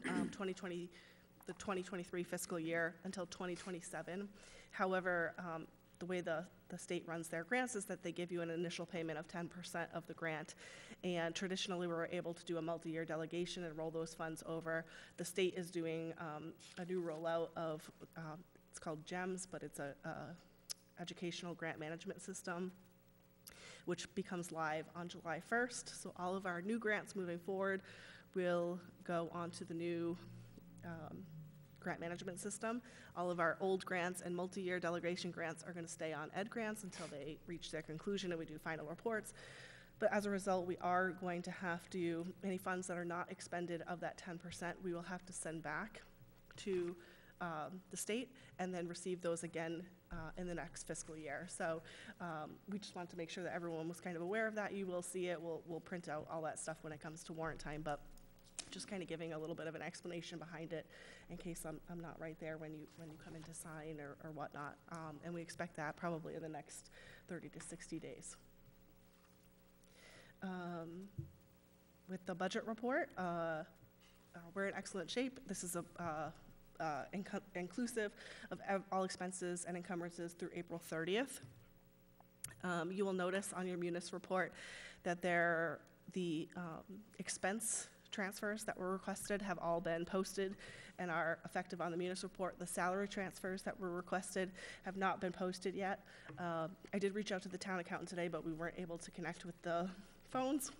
the 2023 fiscal year until 2027. However, the way the state runs their grants is that they give you an initial payment of 10% of the grant, and traditionally we were able to do a multi-year delegation and roll those funds over. The state is doing a new rollout of, it's called GEMS, but it's a educational grant management system, which becomes live on July 1st. So all of our new grants moving forward will go onto the new grant management system. All of our old grants and multi-year delegation grants are going to stay on Ed grants until they reach their conclusion and we do final reports. But as a result, we are going to have to, any funds that are not expended of that 10%, we will have to send back to the state and then receive those again in the next fiscal year. So we just wanted to make sure that everyone was kind of aware of that. You will see it. We'll print out all that stuff when it comes to warrant time, but just kind of giving a little bit of an explanation behind it in case I'm not right there when you come in to sign or whatnot. And we expect that probably in the next 30 to 60 days. With the budget report, we're in excellent shape. This is inclusive of all expenses and encumbrances through April 30th. You will notice on your munis report that the expense transfers that were requested have all been posted and are effective on the munis report. The salary transfers that were requested have not been posted yet. I did reach out to the town accountant today, but we weren't able to connect with the phones.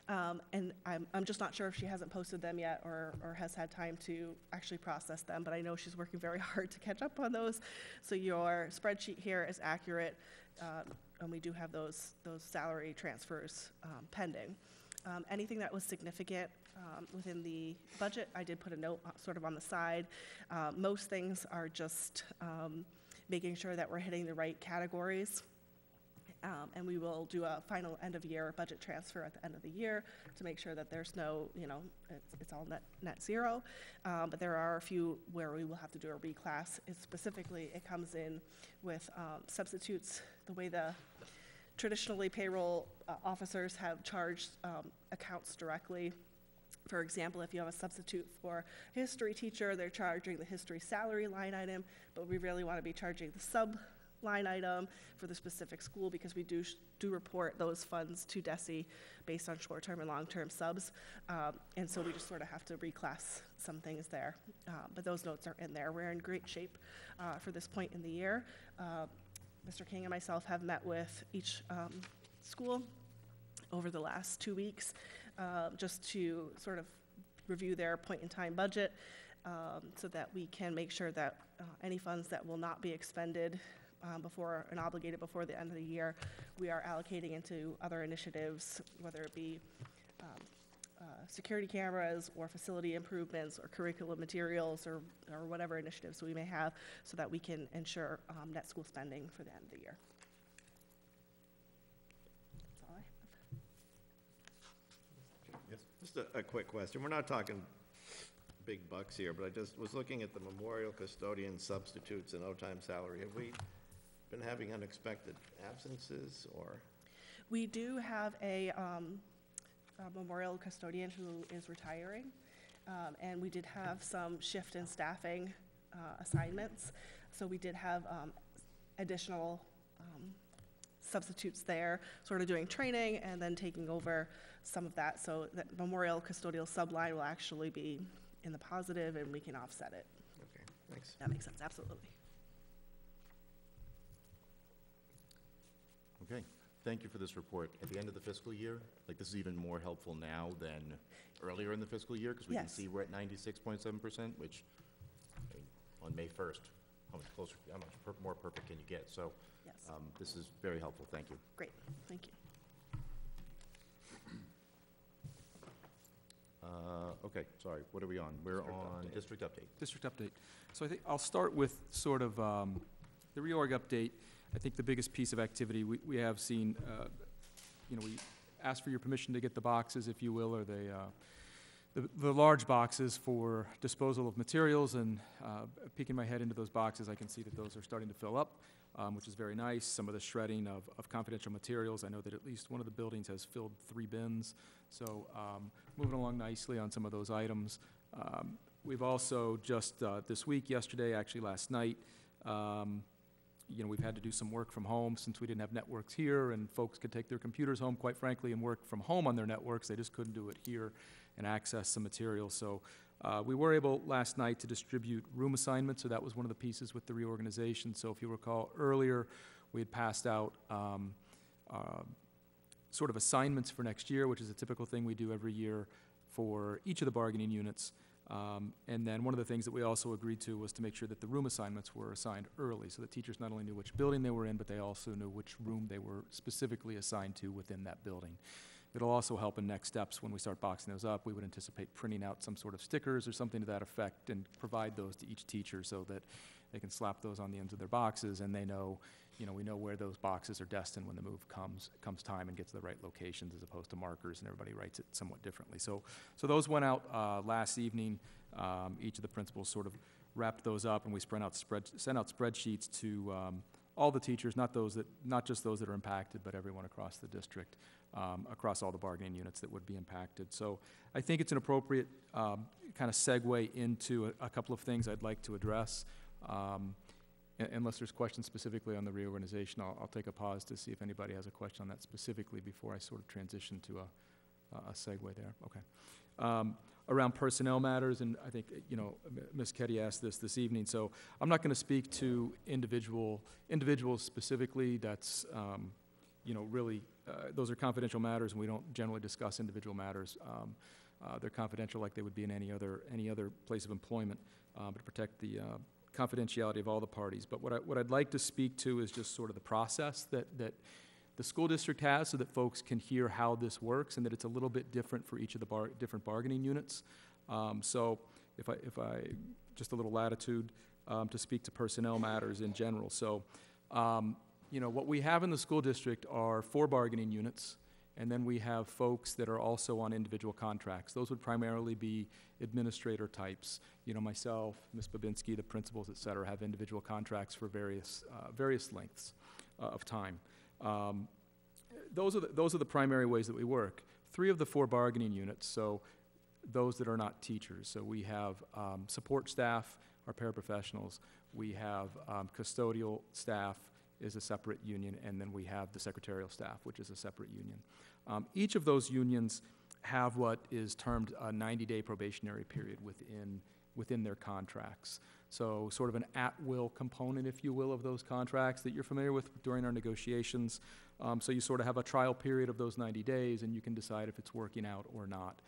And I'm just not sure if she hasn't posted them yet or has had time to actually process them, but I know she's working very hard to catch up on those. So your spreadsheet here is accurate, and we do have those salary transfers pending. Anything that was significant within the budget, I did put a note sort of on the side. Most things are just making sure that we're hitting the right categories. And we will do a final end-of-year budget transfer at the end of the year to make sure that there's no, it's all net zero. But there are a few where we will have to do a reclass. Specifically, it comes in with substitutes, the way the traditionally payroll officers have charged accounts directly. For example, if you have a substitute for a history teacher, they're charging the history salary line item, but we really want to be charging the sub line item for the specific school because we do report those funds to DESE based on short-term and long-term subs. And so we just sort of have to reclass some things there. But those notes are in there. We're in great shape for this point in the year. Mr. King and myself have met with each school over the last 2 weeks just to sort of review their point-in-time budget so that we can make sure that any funds that will not be expended before and obligated before the end of the year, we are allocating into other initiatives, whether it be security cameras or facility improvements or curriculum materials or whatever initiatives we may have so that we can ensure net school spending for the end of the year. That's all I have. Yes. Just a quick question. We're not talking big bucks here, but I just was looking at the memorial custodian substitutes and O-time salary. Have we been having unexpected absences or? We do have a memorial custodian who is retiring, and we did have some shift in staffing assignments. So we did have additional substitutes there, sort of doing training and then taking over some of that. So that memorial custodial subline will actually be in the positive and we can offset it. Okay, thanks. That makes sense, absolutely. Okay, thank you for this report. At the end of the fiscal year, like this is even more helpful now than earlier in the fiscal year because we can Yes. see we're at 96.7%, which on May 1st, how much closer, how much more perfect can you get? So Yes. this is very helpful. Thank you. Great, thank you. Okay, sorry, what are we on? We're on district update. District update. So I think I'll start with sort of the reorg update. I think the biggest piece of activity we have seen, we asked for your permission to get the boxes, if you will, or the large boxes for disposal of materials, and peeking my head into those boxes, I can see that those are starting to fill up, which is very nice. Some of the shredding of confidential materials, I know that at least one of the buildings has filled 3 bins, so moving along nicely on some of those items. We've also just this week, yesterday, actually last night, we've had to do some work from home since we didn't have networks here, and folks could take their computers home, quite frankly, and work from home on their networks. They just couldn't do it here and access some materials. So we were able last night to distribute room assignments, so that was one of the pieces with the reorganization. So if you recall earlier, we had passed out sort of assignments for next year, which is a typical thing we do every year for each of the bargaining units. And then one of the things that we also agreed to was to make sure that the room assignments were assigned early, so that teachers not only knew which building they were in, but they also knew which room they were specifically assigned to within that building. It'll also help in next steps when we start boxing those up. We would anticipate printing out some sort of stickers or something to that effect and provide those to each teacher so that they can slap those on the ends of their boxes and they know, we know where those boxes are destined when the move comes time and gets to the right locations as opposed to markers, and everybody writes it somewhat differently. So those went out last evening. Each of the principals sort of wrapped those up, and we sent out spreadsheets to all the teachers, not just those that are impacted, but everyone across the district, across all the bargaining units that would be impacted. So I think it's an appropriate kind of segue into a couple of things I'd like to address. Unless there's questions specifically on the reorganization, I'll take a pause to see if anybody has a question on that specifically before I sort of transition to a segue there. Okay. Around personnel matters, and I think, Ms. Ketty asked this evening, so I'm not going to speak to individuals specifically. That's, really, those are confidential matters, and we don't generally discuss individual matters. They're confidential like they would be in any other place of employment, to protect the confidentiality of all the parties. But what I'd like to speak to is just sort of the process that the school district has, so that folks can hear how this works, and that it's a little bit different for each of the different bargaining units. So if I just a little latitude to speak to personnel matters in general. So, what we have in the school district are 4 bargaining units, and then we have folks that are also on individual contracts. Those would primarily be administrator types. Myself, Ms. Babinski, the principals, et cetera, have individual contracts for various lengths of time. Those are the primary ways that we work. 3 of the 4 bargaining units, so those that are not teachers. So we have support staff, our paraprofessionals. We have custodial staff is a separate union, and then we have the secretarial staff, which is a separate union. Each of those unions have what is termed a 90-day probationary period within their contracts. So sort of an at-will component, if you will, of those contracts that you're familiar with during our negotiations. So you sort of have a trial period of those 90 days, and you can decide if it's working out or not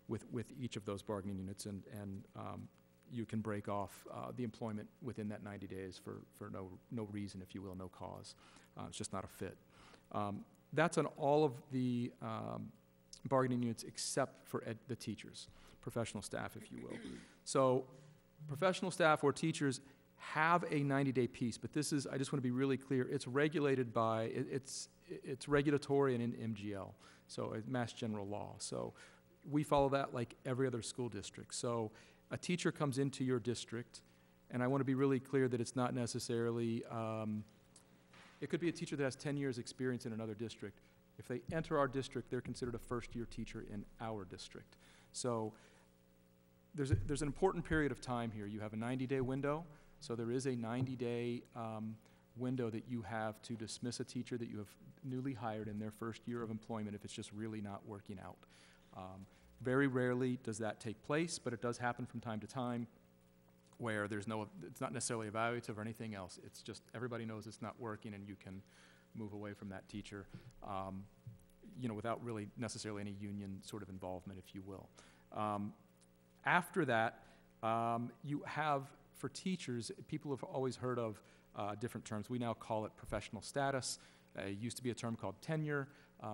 with each of those bargaining units, and you can break off the employment within that 90 days for no reason, if you will, no cause. It's just not a fit. That's on all of the bargaining units except for the teachers, professional staff, if you will. So professional staff or teachers have a 90-day piece, but this is, I just want to be really clear, it's regulated by, it's regulatory and in MGL, so Mass General Law. So we follow that like every other school district. So a teacher comes into your district, and I want to be really clear that it's not necessarily, it could be a teacher that has 10 years experience in another district. If they enter our district, they're considered a first-year teacher in our district. So there's an important period of time here. You have a 90-day window, so there is a 90-day window that you have to dismiss a teacher that you have newly hired in their first year of employment if it's just really not working out. Very rarely does that take place, but it does happen from time to time where it's not necessarily evaluative or anything else. It's just everybody knows it's not working, and you can move away from that teacher, without really necessarily any union sort of involvement, if you will. After that, you have, for teachers, people have always heard of different terms. We now call it professional status. It used to be a term called tenure,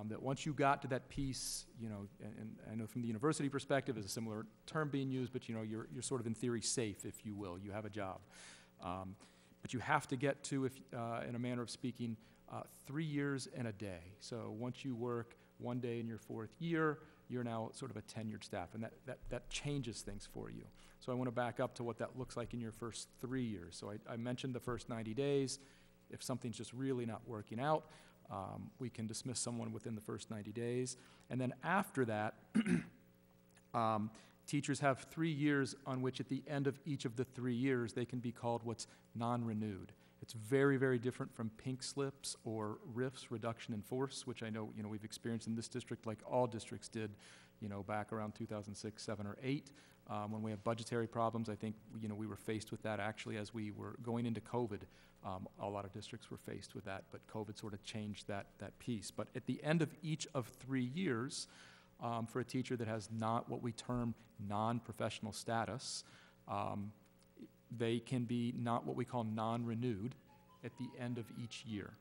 that once you got to that piece, and I know from the university perspective is a similar term being used, but you're sort of in theory safe, if you will. You have a job. But you have to get to, in a manner of speaking, 3 years and a day. So once you work one day in your 4th year, you're now sort of a tenured staff, and that changes things for you. So I want to back up to what that looks like in your first 3 years. So I mentioned the first 90 days. If something's just really not working out, we can dismiss someone within the first 90 days. And then after that, teachers have 3 years on which at the end of each of the 3 years, they can be called what's non-renewed. It's very, very different from pink slips or RIFs, reduction in force, which I know, we've experienced in this district like all districts did, back around 2006, 7, or 8. When we have budgetary problems, I think, we were faced with that actually as we were going into COVID. A lot of districts were faced with that, but COVID sort of changed that piece. But at the end of each of 3 years, for a teacher that has not what we term non-professional status, they can be not what we call non-renewed at the end of each year.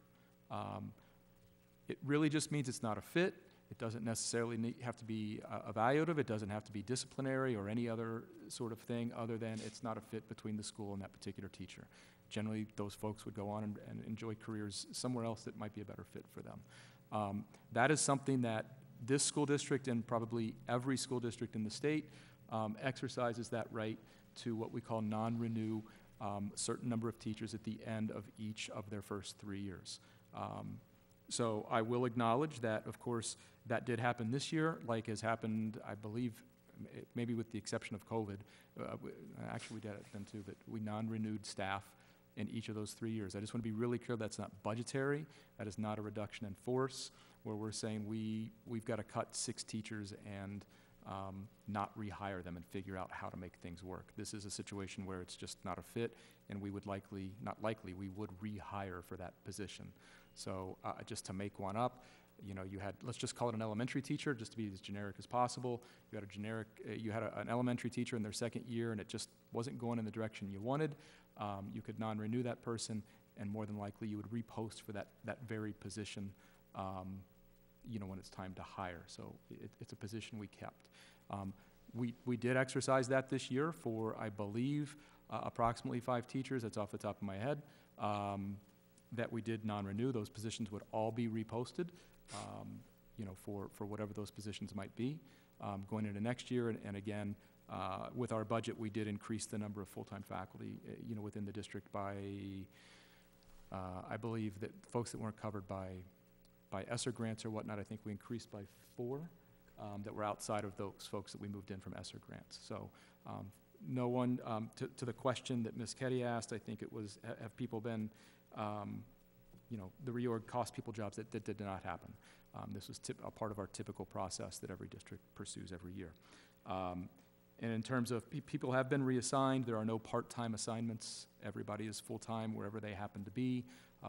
It really just means it's not a fit. It doesn't necessarily have to be evaluative. It doesn't have to be disciplinary or any other sort of thing other than it's not a fit between the school and that particular teacher. Generally, those folks would go on and enjoy careers somewhere else that might be a better fit for them. That is something that this school district and probably every school district in the state exercises that right to what we call non-renew certain number of teachers at the end of each of their first 3 years. So I will acknowledge that, of course, that did happen this year, like has happened, I believe, maybe with the exception of COVID. Actually, we did it then too, but we non-renewed staff in each of those 3 years. I just want to be really clear that's not budgetary. That is not a reduction in force where we're saying we've got to cut 6 teachers and not rehire them and figure out how to make things work. This is a situation where it's just not a fit, and we would we would rehire for that position. So just to make one up, you had, let's just call it an elementary teacher, just to be as generic as possible. You had an elementary teacher in their 2nd year, and it just wasn't going in the direction you wanted. You could non-renew that person, and more than likely you would repost for that very position when it's time to hire. So it's a position we kept. We did exercise that this year for, I believe, approximately 5 teachers. That's off the top of my head. That we did non-renew. Those positions would all be reposted, for whatever those positions might be going into next year. And again, with our budget, we did increase the number of full-time faculty, within the district by, I believe that folks that weren't covered by ESSER grants or whatnot, I think we increased by 4 that were outside of those folks that we moved in from ESSER grants. So no one, to the question that Ms. Ketty asked, I think it was, have people been, the reorg cost people jobs? That did not happen. This was a part of our typical process that every district pursues every year. And in terms of people have been reassigned, there are no part-time assignments. Everybody is full-time wherever they happen to be.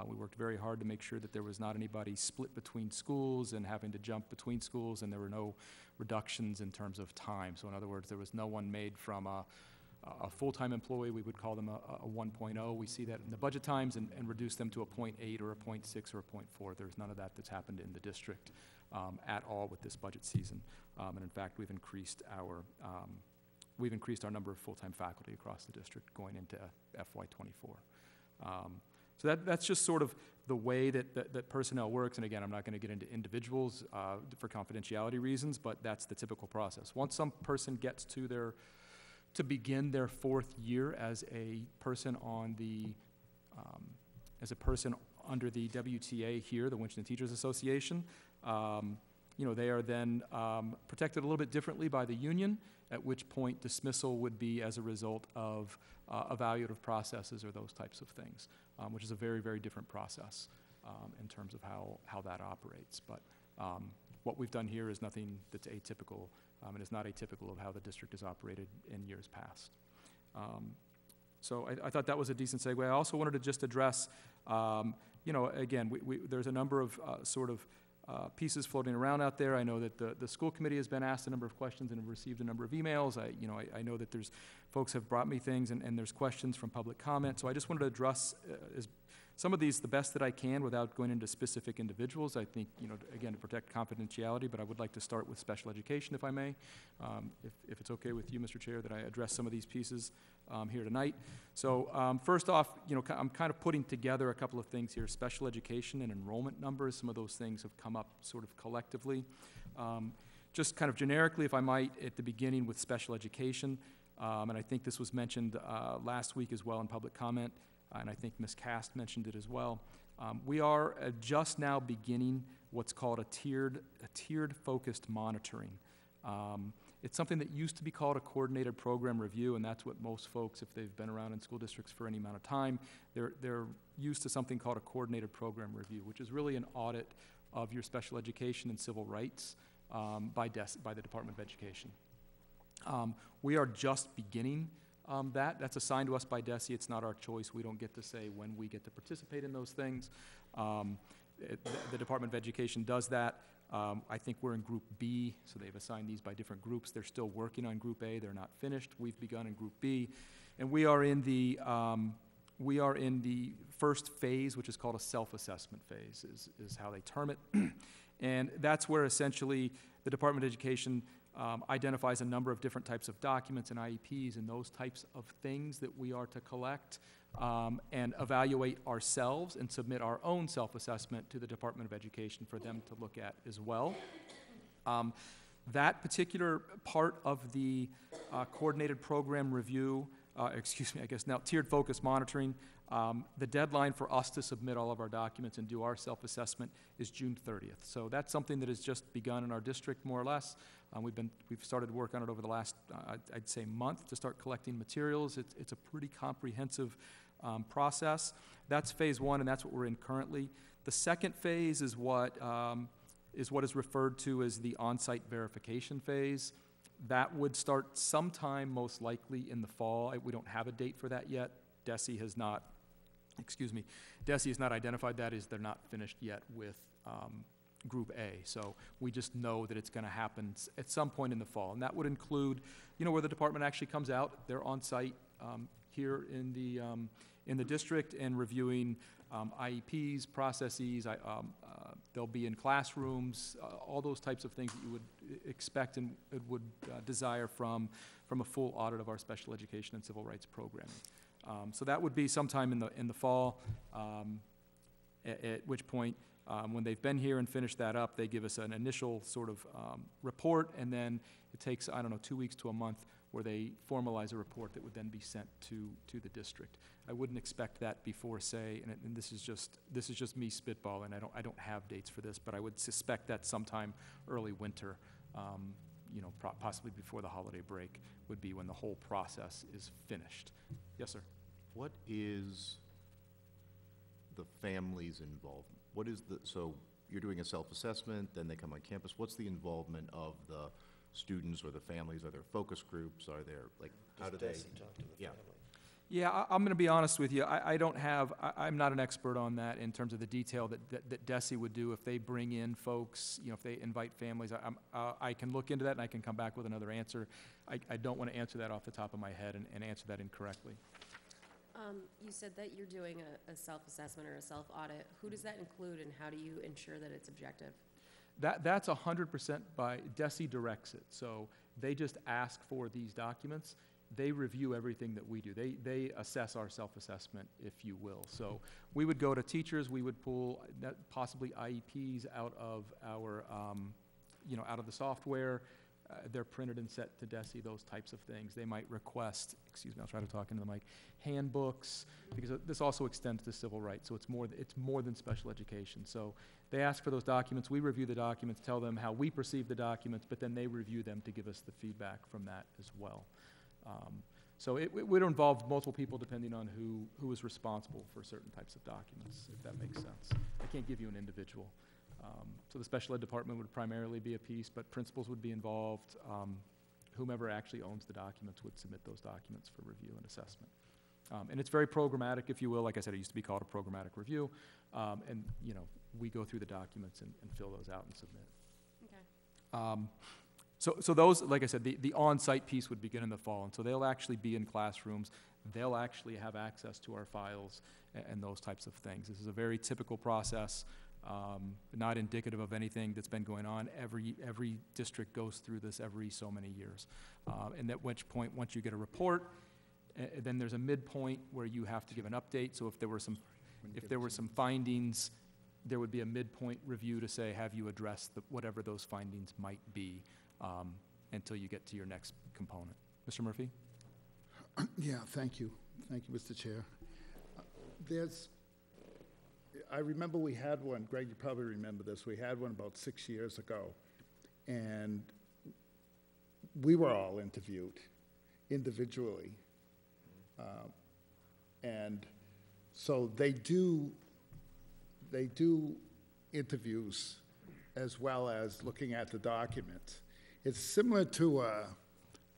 We worked very hard to make sure that there was not anybody split between schools and having to jump between schools, and there were no reductions in terms of time. So in other words, there was no one made from a full-time employee, we would call them a 1.0. We see that in the budget times and reduce them to a 0.8 or a 0.6 or a 0.4. There's none of that that's happened in the district at all with this budget season. And in fact, we've increased our number of full-time faculty across the district going into FY24. So that's just sort of the way that personnel works. And again, I'm not going to get into individuals for confidentiality reasons, but that's the typical process. Once some person gets to begin their 4th year as a person under the WTA here, the Winchendon Teachers Association, they are then protected a little bit differently by the union, at which point dismissal would be as a result of evaluative processes or those types of things, which is a very, very different process in terms of how that operates. But what we've done here is nothing that's atypical, and is not atypical of how the district has operated in years past. So I thought that was a decent segue. I also wanted to just address, again, there's a number of pieces floating around out there. I know that the school committee has been asked a number of questions and have received a number of emails. I know that there's folks have brought me things and there's questions from public comment. So I just wanted to address some of these the best that I can without going into specific individuals. I think, again, to protect confidentiality, but I would like to start with special education, if I may, if it's okay with you, Mr. Chair, that I address some of these pieces here tonight. So first off, I'm kind of putting together a couple of things here. Special education and enrollment numbers, some of those things have come up sort of collectively. Just kind of generically, if I might, at the beginning with special education, and I think this was mentioned last week as well in public comment, and I think Ms. Cast mentioned it as well. We are just now beginning what's called a tiered focused monitoring. It's something that used to be called a coordinated program review, and that's what most folks, if they've been around in school districts for any amount of time, they're used to something called a coordinated program review, which is really an audit of your special education and civil rights by the Department of Education. We are just beginning that's assigned to us by DESE. It's not our choice. We don't get to say when we get to participate in those things. The Department of Education does that. I think we're in Group B, so they've assigned these by different groups. They're still working on Group A. They're not finished. We've begun in Group B, and we are in the first phase, which is called a self-assessment phase, is how they term it. And that's where essentially the Department of Education identifies a number of different types of documents and IEPs and those types of things that we are to collect and evaluate ourselves and submit our own self-assessment to the Department of Education for them to look at as well. That particular part of the coordinated program review, tiered focus monitoring, the deadline for us to submit all of our documents and do our self-assessment is June 30th. So that's something that has just begun in our district, more or less. We've started work on it over the last, I'd say, month to start collecting materials. It's a pretty comprehensive process. That's phase one, and that's what we're in currently. The second phase is what is referred to as the on-site verification phase. That would start sometime, most likely, in the fall. We don't have a date for that yet. DESE has not identified that as they're not finished yet with Group A. So we just know that it's going to happen at some point in the fall. And that would include, where the department actually comes out. They're on site here in the district and reviewing IEPs, processes. They'll be in classrooms, all those types of things that you would expect and would desire from a full audit of our special education and civil rights programming. So that would be sometime in the fall, at which point, when they've been here and finished that up, they give us an initial sort of report, and then it takes, 2 weeks to a month where they formalize a report that would then be sent to the district. I wouldn't expect that before, say, and this is just me spitballing. I don't have dates for this, but I would suspect that sometime early winter, possibly before the holiday break, would be when the whole process is finished. Yes, sir. What is the family's involvement? So you're doing a self-assessment, then they come on campus. What's the involvement of the students or the families? Are there focus groups? Are there, how do they? Does DESE talk to the family? Yeah, I'm going to be honest with you. I'm not an expert on that in terms of the detail that DESE would do if they bring in folks, if they invite families. I can look into that and I can come back with another answer. I don't want to answer that off the top of my head and answer that incorrectly. You said that you're doing a self-assessment or a self-audit. Who does that include, and how do you ensure that it's objective? That's 100% by, DESE directs it. So they just ask for these documents. They review everything that we do. They assess our self-assessment, if you will. So we would go to teachers, we would pull possibly IEPs out of our, out of the software. They're printed and set to DESE, those types of things. They might request, I'll try to talk into the mic, handbooks, because this also extends to civil rights, so it's more than special education. So they ask for those documents, we review the documents, tell them how we perceive the documents, but then they review them to give us the feedback from that as well. So it would involve multiple people depending on who is responsible for certain types of documents, if that makes sense. I can't give you an individual. So the special ed department would primarily be a piece, but principals would be involved. Whomever actually owns the documents would submit those documents for review and assessment. And it's very programmatic, if you will. Like I said, it used to be called a programmatic review. And, we go through the documents and fill those out and submit. Okay. So those, like I said, the on-site piece would begin in the fall. And so they'll actually be in classrooms. They'll actually have access to our files and those types of things. This is a very typical process. Not indicative of anything that's been going on. Every district goes through this every so many years. And at which point, once you get a report, then there's a midpoint where you have to give an update. So if there were some findings, there would be a midpoint review to say, have you addressed whatever those findings might be, until you get to your next component. Mr. Murphy? Yeah, thank you. Thank you, Mr. Chair. I remember we had one, Greg, you probably remember this, we had one about 6 years ago, and we were all interviewed individually. And so they do interviews as well as looking at the documents. It's similar to a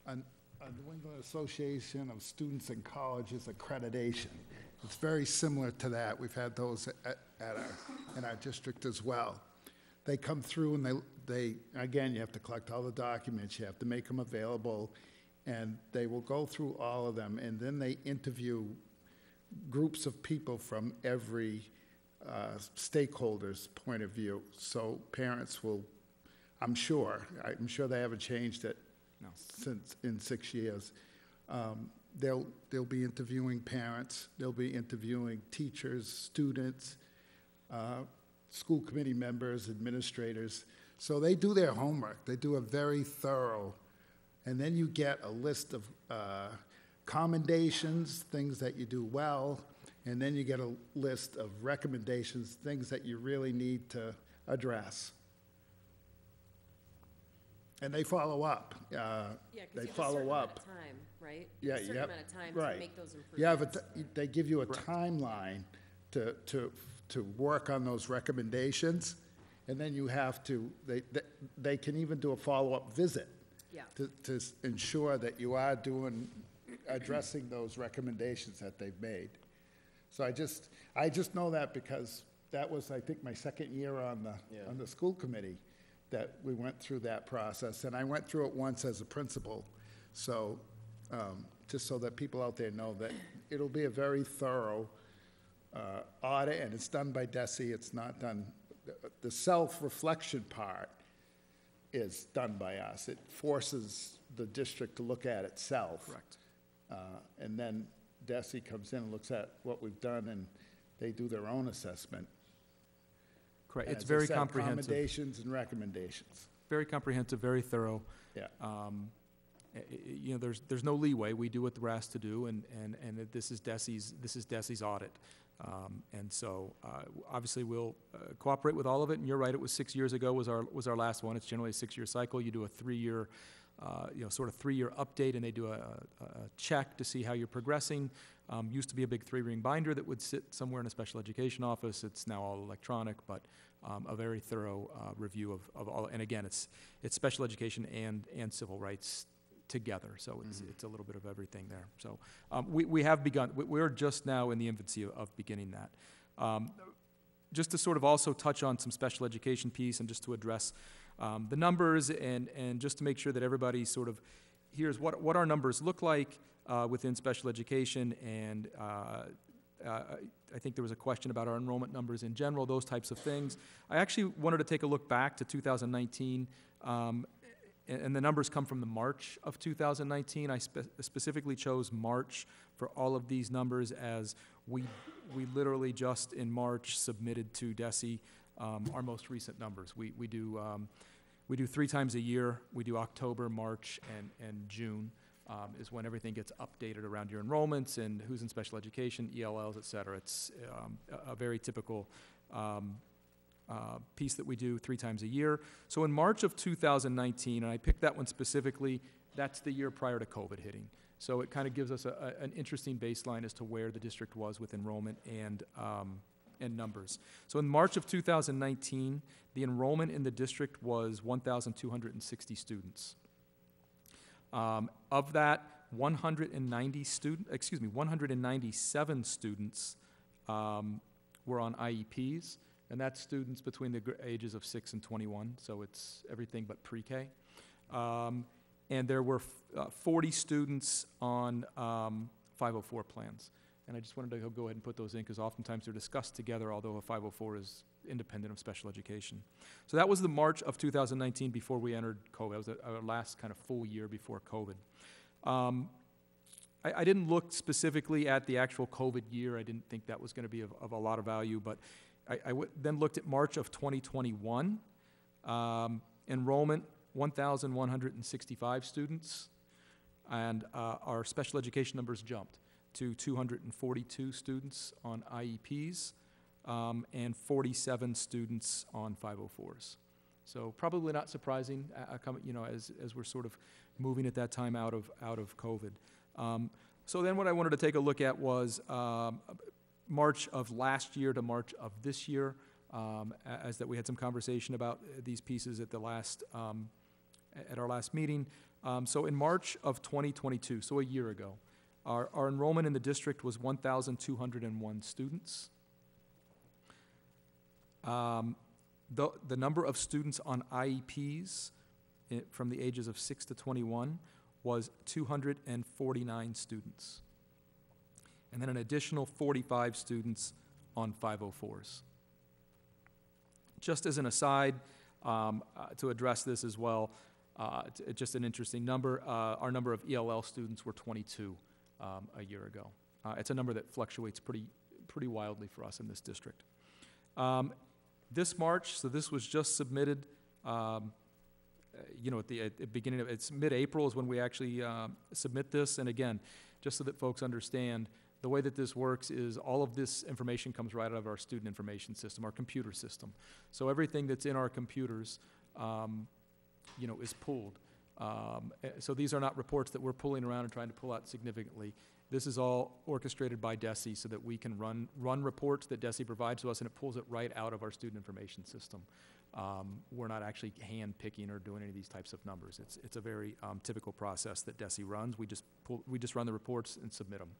New England Association of Students and Colleges accreditation. It's very similar to that. We've had those in our district as well. They come through and they again, you have to collect all the documents, you have to make them available, and they will go through all of them, and then they interview groups of people from every stakeholder's point of view. So parents will, I'm sure they haven't changed it since in 6 years. They'll be interviewing parents, they'll be interviewing teachers, students, school committee members, administrators. So they do their homework. They do a very thorough, and then you get a list of commendations, things that you do well, and then you get a list of recommendations, things that you really need to address. And they follow up. Yeah, They because you have a certain follow amount up. of time, right? Yeah, A certain yep, amount of time right. to make those You have improvements. they give you a timeline to work on those recommendations, and then you have to, they can even do a follow-up visit. Yeah. To ensure that you are addressing those recommendations that they've made. So I just know that because that was, I think, my second year on the school committee, that we went through that process, and I went through it once as a principal. So, just so that people out there know that it'll be a very thorough audit, and it's done by DESE. It's not done, the self-reflection part is done by us. It forces the district to look at itself. Correct. And then DESE comes in and looks at what we've done, and they do their own assessment. Correct. And It's as I very said, comprehensive. Accommodations and recommendations. Very comprehensive, very thorough. Yeah. You know, there's no leeway. We do what we're asked to do, and this is DESE's audit. And so, obviously, we'll cooperate with all of it. And you're right; it was 6 years ago was our last one. It's generally a 6-year cycle. You do a 3-year, sort of 3-year update, and they do a check to see how you're progressing. Used to be a big 3-ring binder that would sit somewhere in a special education office. It's now all electronic, but a very thorough review of all. And again, it's special education and civil rights together. So it's a little bit of everything there. So we have begun. We're just now in the infancy of beginning that. Just to sort of also touch on some special education piece, and just to address the numbers, and just to make sure that everybody sort of hears what our numbers look like within special education. And I think there was a question about our enrollment numbers in general, those types of things. I actually wanted to take a look back to 2019. And the numbers come from the March of 2019. I specifically chose March for all of these numbers, as we literally just in March submitted to DESE our most recent numbers. We do 3 times a year. We do October, March, and June is when everything gets updated around your enrollments and who's in special education, ELLs, et cetera. It's a very typical piece that we do 3 times a year. So in March of 2019, and I picked that one specifically, that's the year prior to COVID hitting. So it kind of gives us an interesting baseline as to where the district was with enrollment and numbers. So in March of 2019, the enrollment in the district was 1,260 students. Of that, 197 students were on IEPs. And that's students between the ages of 6 and 21, so it's everything but pre-K. And there were 40 students on 504 plans. And I just wanted to go ahead and put those in, because oftentimes they're discussed together, although a 504 is independent of special education. So that was the March of 2019 before we entered COVID. That was our last kind of full year before COVID. I didn't look specifically at the actual COVID year. I didn't think that was going to be of a lot of value, but then looked at March of 2021. Enrollment, 1,165 students, and our special education numbers jumped to 242 students on IEPs and 47 students on 504s. So probably not surprising, as we're sort of moving at that time out of COVID. So then what I wanted to take a look at was March of last year to March of this year, as that we had some conversation about these pieces at our last meeting. So in March of 2022, so a year ago, our enrollment in the district was 1,201 students. The number of students on IEPs from the ages of 6 to 21 was 249 students. And then an additional 45 students on 504s. Just as an aside, to address this as well, just an interesting number, our number of ELL students were 22 a year ago. It's a number that fluctuates pretty wildly for us in this district. This March, so this was just submitted, at the beginning of, it's mid-April is when we actually submit this. And again, just so that folks understand, the way that this works is all of this information comes right out of our student information system, our computer system. So everything that's in our computers is pulled. So these are not reports that we're pulling around and trying to pull out significantly. This is all orchestrated by DESE so that we can run reports that DESE provides to us, and it pulls it right out of our student information system. We're not actually hand-picking or doing any of these types of numbers. It's a very typical process that DESE runs. We just run the reports and submit them.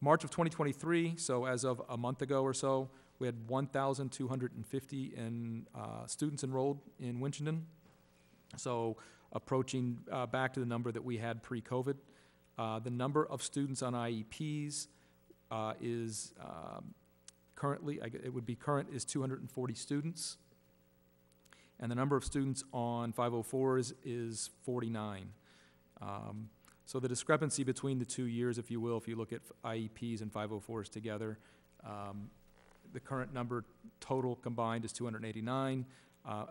March of 2023, so as of a month ago or so, we had 1,250 students enrolled in Winchendon. So approaching back to the number that we had pre-COVID. The number of students on IEPs is currently, it would be current, is 240 students. And the number of students on 504s is 49. So the discrepancy between the 2 years, if you will, if you look at IEPs and 504s together, the current number total combined is 289.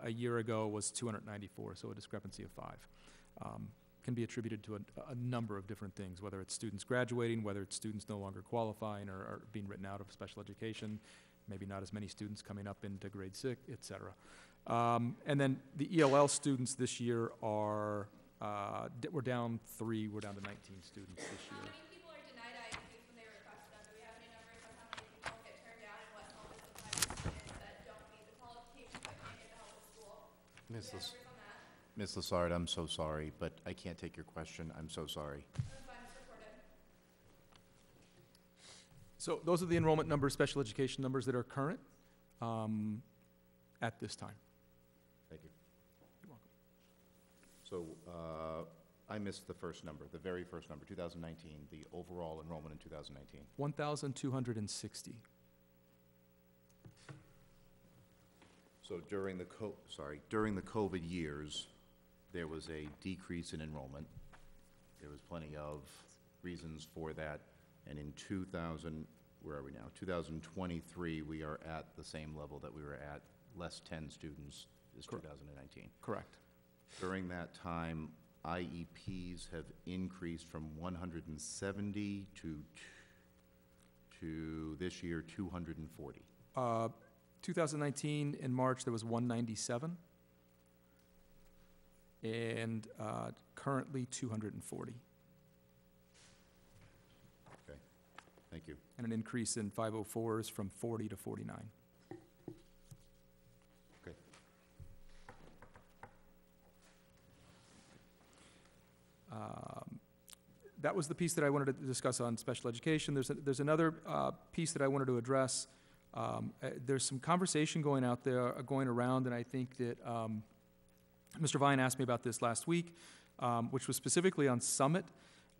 A year ago was 294, so a discrepancy of 5. Can be attributed to a number of different things, whether it's students graduating, whether it's students no longer qualifying or being written out of special education, maybe not as many students coming up into grade 6, et cetera. And then the ELL students this year are, we're down 3, we're down to 19 students this year. How many people are denied IEPs when they request them? Do we have any numbers on how many people get turned down and what help is supplied to students that don't meet the qualifications but can't get the help at school? Do we have numbers on that? Ms. Lassard, I'm so sorry, but I can't take your question. I'm so sorry. That's fine, it's recorded. So those are the enrollment numbers, special education numbers that are current at this time. Thank you. You're welcome. So I missed the first number, the very first number, 2019, the overall enrollment in 2019. 1,260. So during the COVID years, there was a decrease in enrollment. There was plenty of reasons for that. And in 2023, we are at the same level that we were at, less 10 students is 2019. Correct. During that time, IEPs have increased from 170 to this year 240. 2019, in March, there was 197, and currently 240, Okay, thank you. and an increase in 504s from 40 to 49. Okay. That was the piece that I wanted to discuss on special education. There's another piece that I wanted to address. There's some conversation going around, and I think that Mr. Vine asked me about this last week, which was specifically on Summit.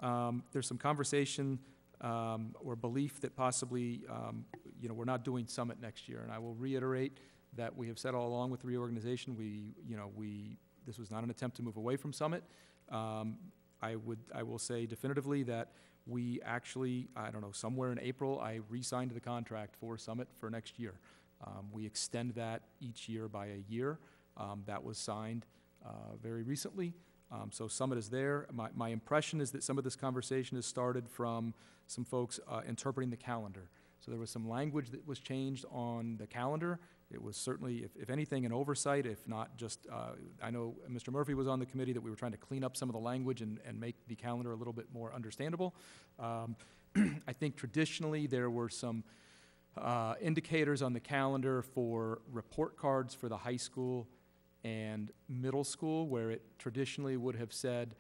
There's some conversation or belief that possibly, we're not doing Summit next year. And I will reiterate that we have said all along with the reorganization, this was not an attempt to move away from Summit. I will say definitively that we actually, somewhere in April, I re-signed the contract for Summit for next year. We extend that each year by a year. That was signed very recently. So Summit is there. My impression is that some of this conversation has started from some folks interpreting the calendar. So there was some language that was changed on the calendar. It was certainly, if anything, an oversight, if not just, I know Mr. Murphy was on the committee that we were trying to clean up some of the language and make the calendar a little bit more understandable. I think traditionally there were some indicators on the calendar for report cards for the high school and middle school, where it traditionally would have said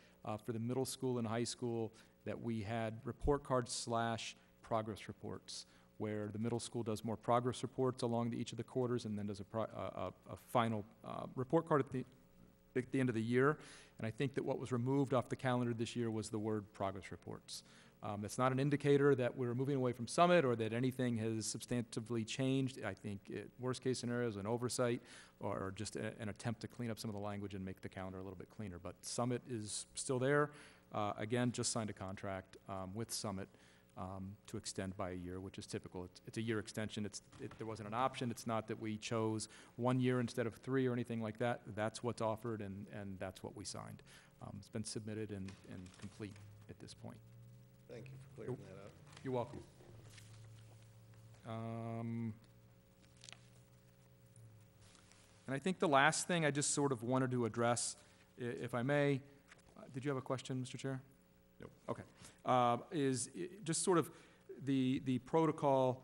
for the middle school and high school that we had report cards / progress reports, where the middle school does more progress reports along each of the quarters and then does a final report card at the end of the year. And I think that what was removed off the calendar this year was the word progress reports. That's not an indicator that we're moving away from Summit or that anything has substantively changed. I think worst case scenario is an oversight or just an attempt to clean up some of the language and make the calendar a little bit cleaner. But Summit is still there. Again, just signed a contract with Summit to extend by a year, which is typical. It's a year extension. There wasn't an option. It's not that we chose 1 year instead of 3 or anything like that. That's what's offered, and that's what we signed. It's been submitted and complete at this point. Thank you for clearing that up. You're welcome. And I think the last thing I just sort of wanted to address, if I may, did you have a question, Mr. Chair? No. Okay. Just sort of the protocol,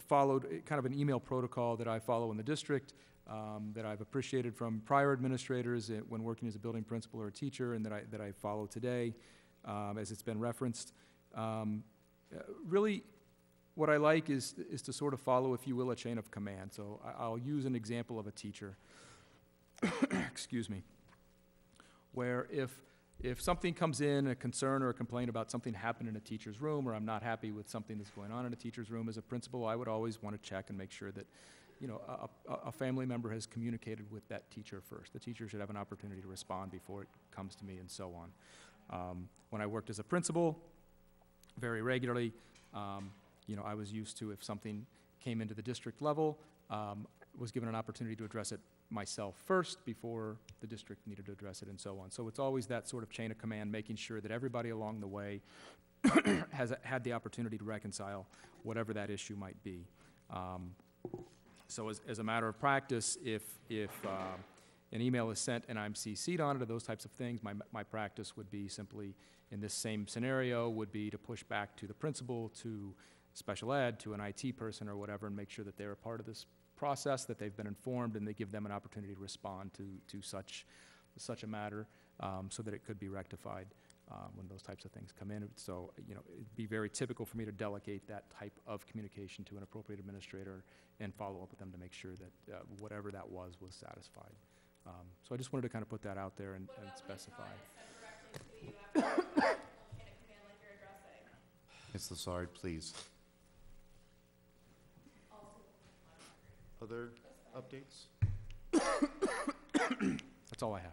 followed kind of an email protocol that I follow in the district, that I've appreciated from prior administrators when working as a building principal or a teacher, and that I follow today, as it's been referenced. Really, what I like is to sort of follow, if you will, a chain of command. So I'll use an example of a teacher, excuse me, where if something comes in, a concern or a complaint about something happened in a teacher's room, or I'm not happy with something that's going on in a teacher's room, as a principal, I would always want to check and make sure that, a family member has communicated with that teacher first. The teacher should have an opportunity to respond before it comes to me, and so on. When I worked as a principal, very regularly, I was used to, if something came into the district level, was given an opportunity to address it myself first before the district needed to address it, and so on. So it's always that sort of chain of command, making sure that everybody along the way has had the opportunity to reconcile whatever that issue might be. So as a matter of practice, if an email is sent and I'm CC'd on it, or those types of things, my practice would be simply, in this same scenario, would be to push back to the principal, to special ed, to an IT person or whatever, and make sure that they're a part of this process, that they've been informed, and they give them an opportunity to respond to such a matter, so that it could be rectified when those types of things come in. So, it'd be very typical for me to delegate that type of communication to an appropriate administrator and follow up with them to make sure that whatever that was satisfied. So I just wanted to kind of put that out there and specify. Ms. Lassard, please. Other updates? That's all I have.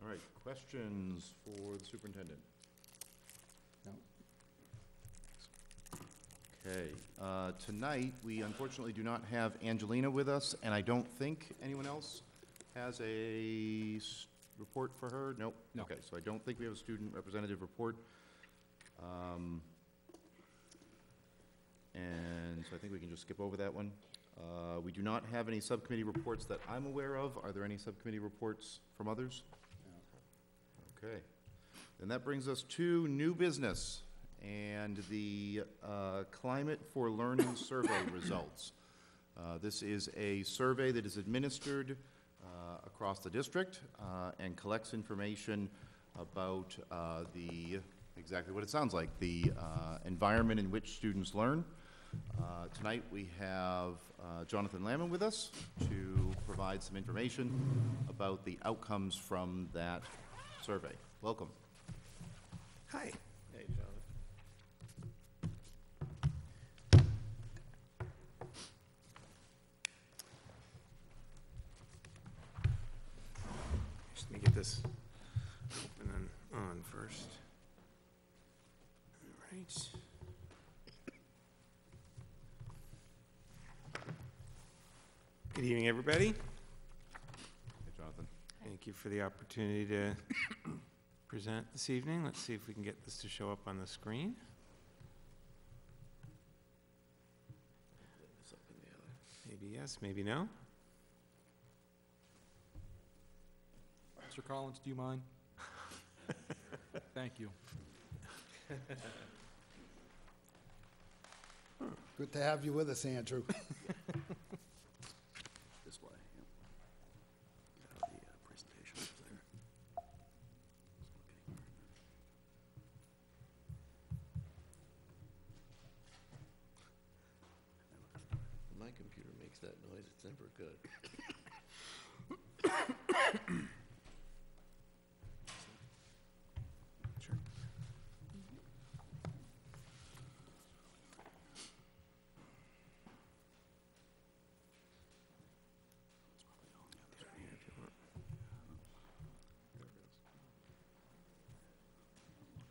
All right, questions for the superintendent? No. Okay, tonight, we unfortunately do not have Angelina with us, and I don't think anyone else has a report for her? Nope. No. Okay, so I don't think we have a student representative report. And so I think we can just skip over that one. We do not have any subcommittee reports that I'm aware of. Are there any subcommittee reports from others? No. Okay. Then that brings us to new business and the Climate for Learning survey results. This is a survey that is administered across the district and collects information about exactly what it sounds like, the environment in which students learn. Tonight we have Jonathan Lamon with us to provide some information about the outcomes from that survey. Welcome. Hi. Hey, Jonathan. Just let me get this open and on first. All right. Good evening, everybody. Hey, Jonathan. Thank you for the opportunity to present this evening. Let's see if we can get this to show up on the screen. Maybe yes, maybe no. Mr. Collins, do you mind? Thank you. Good to have you with us, Andrew. This way. Get out the presentation up there. My computer makes that noise, it's never good. Sure.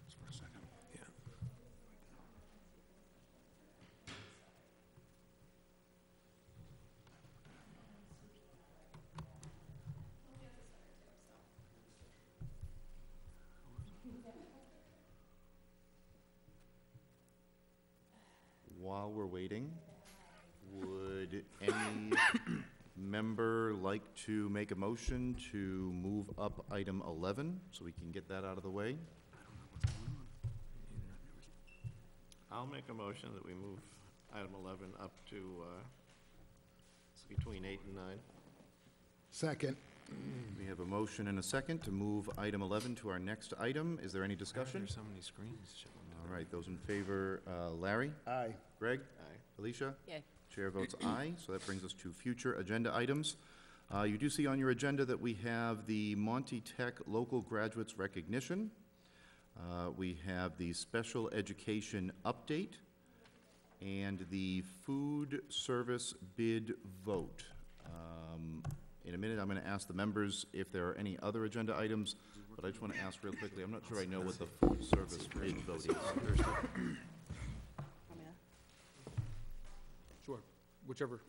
Just for a second. Yeah. While we're waiting, Would any member like to make a motion to move up item 11, so we can get that out of the way? I'll make a motion that we move item 11 up to, it's between 8 and 9. Second. We have a motion and a second to move item 11 to our next item. Is there any discussion? There's so many screens. All right, those in favor, Larry? Aye. Greg? Aye. Alicia? Yay. Chair votes aye, so that brings us to future agenda items. You do see on your agenda that we have the Monty Tech Local Graduates Recognition. We have the Special Education Update and the Food Service Bid Vote. In a minute, I'm going to ask the members if there are any other agenda items, but I just want to ask real quickly, I'm not sure I know what the Food Service Bid Vote is. Sure, whichever.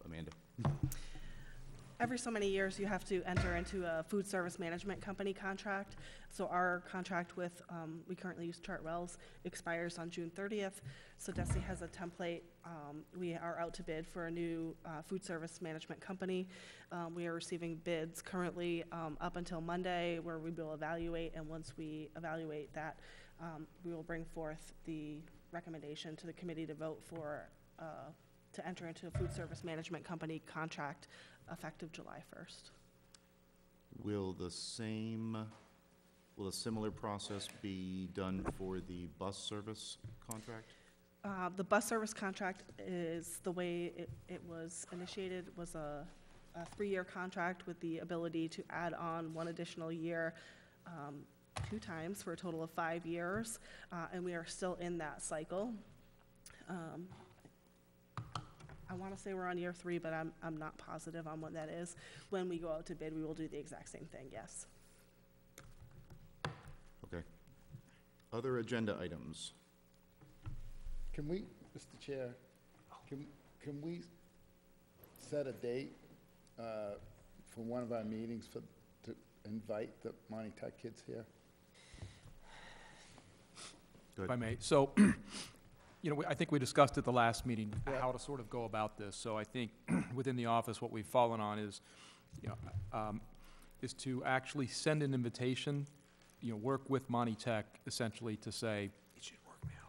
Amanda. Every so many years, you have to enter into a food service management company contract. So our contract with, we currently use Chartwells, expires on June 30th. So DESE has a template. We are out to bid for a new food service management company. We are receiving bids currently up until Monday, where we will evaluate, and once we evaluate that, we will bring forth the recommendation to the committee to vote for, to enter into a food service management company contract effective July 1st. Will a similar process be done for the bus service contract? The bus service contract is the way it was initiated, was a 3-year contract with the ability to add on 1 additional year 2 times for a total of 5 years, and we are still in that cycle. I want to say we're on year 3, but I'm not positive on what that is. When we go out to bid, we will do the exact same thing, yes. Okay. Other agenda items? Can we, Mr. Chair, can we set a date for one of our meetings to invite the Monty Tech kids here? If I may. So, you know, I think we discussed at the last meeting how to sort of go about this. So I think within the office, what we've fallen on is, you know, is to actually send an invitation, you know, work with Monty Tech essentially to say,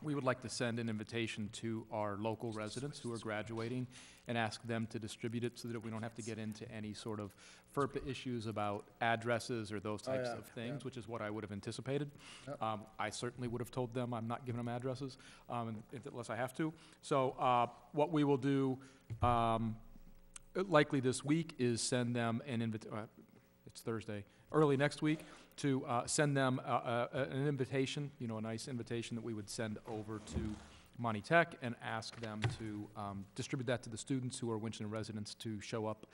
we would like to send an invitation to our local residents who are graduating and ask them to distribute it so that we don't have to get into any sort of FERPA issues about addresses or those types of things, which is what I would have anticipated. I certainly would have told them I'm not giving them addresses unless I have to. So what we will do likely this week is send them an invitation, it's Thursday, early next week, to send them an invitation, you know, a nice invitation that we would send over to Monty Tech and ask them to distribute that to the students who are Winchton residents to show up.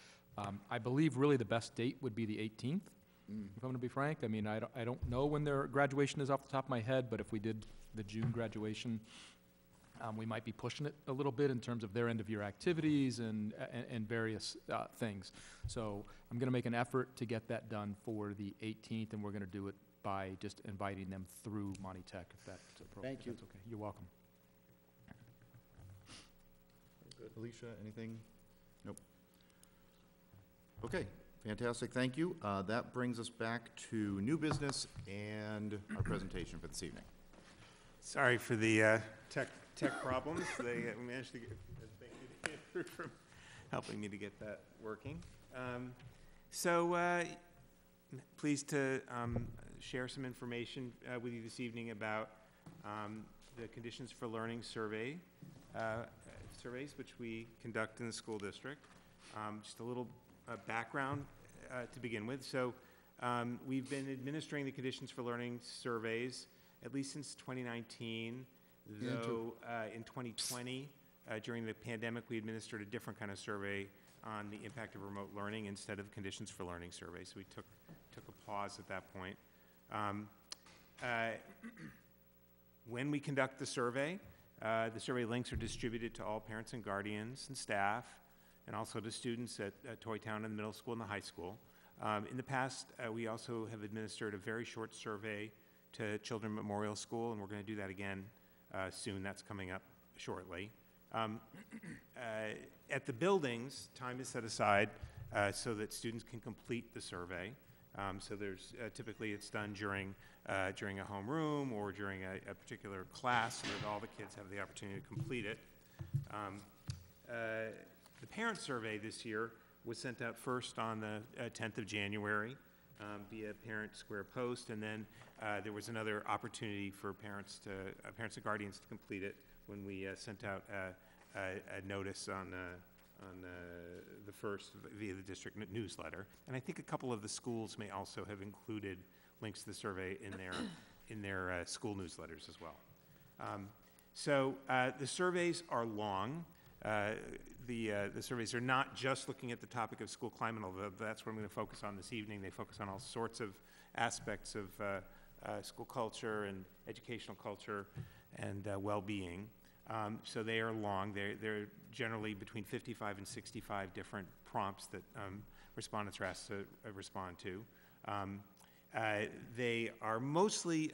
I believe really the best date would be the 18th, if I'm going to be frank. I mean, I don't know when their graduation is off the top of my head, but if we did the June graduation, we might be pushing it a little bit in terms of their end-of-year activities and various things. So I'm going to make an effort to get that done for the 18th, and we're going to do it by just inviting them through Monty Tech, if that's appropriate. Thank you. That's okay. You're welcome. Good. Alicia, anything? Nope. Okay, fantastic, thank you. That brings us back to new business and our presentation for this evening. Sorry for the tech problems. They managed to get, thank you to Andrew for helping me to get that working. Pleased to share some information with you this evening about the Conditions for Learning surveys, which we conduct in the school district. Just a little background to begin with. So we've been administering the Conditions for Learning surveys at least since 2019, though in 2020, during the pandemic, we administered a different kind of survey on the impact of remote learning instead of Conditions for Learning surveys. So we took a pause at that point. When we conduct the survey links are distributed to all parents and guardians and staff, and also to students at Toy Town and the middle school and the high school. In the past, we also have administered a very short survey to Children Memorial School, and we're going to do that again soon. That's coming up shortly. At the buildings, time is set aside so that students can complete the survey. So there's typically it's done during a homeroom or during a particular class so that all the kids have the opportunity to complete it. The parent survey this year was sent out first on the 10th of January via Parent Square Post, and then there was another opportunity for parents and guardians to complete it when we sent out a notice on the first via the district newsletter. And I think a couple of the schools may also have included links to the survey in their school newsletters as well. So the surveys are long. The surveys are not just looking at the topic of school climate, although that's what I'm going to focus on this evening. They focus on all sorts of aspects of school culture and educational culture and well-being. So they are long. They're generally between 55 and 65 different prompts that respondents are asked to respond to. They are mostly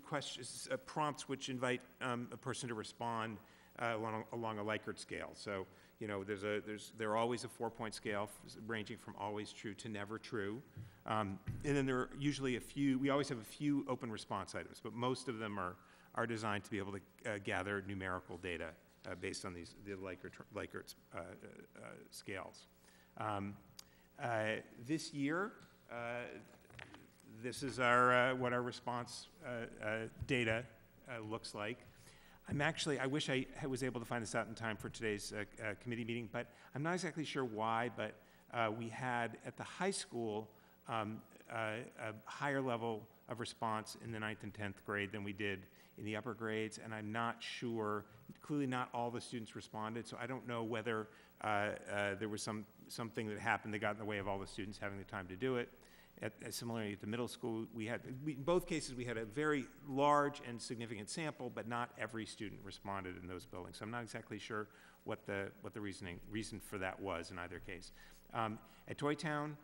questions, prompts which invite a person to respond along a Likert scale. So, you know, there are always a 4-point scale ranging from always true to never true. And then there are usually we always have a few open response items, but most of them are designed to be able to gather numerical data based on the Likert scales. This year, this is what our response data looks like. I wish I was able to find this out in time for today's committee meeting, but I'm not exactly sure why, but we had at the high school a higher level of response in the 9th and 10th grade than we did in the upper grades, and I'm not sure, clearly not all the students responded, so I don't know whether there was something that happened that got in the way of all the students having the time to do it. Similarly, at the middle school, in both cases, we had a very large and significant sample, but not every student responded in those buildings. So I'm not exactly sure what the reason for that was in either case. At Toy Town,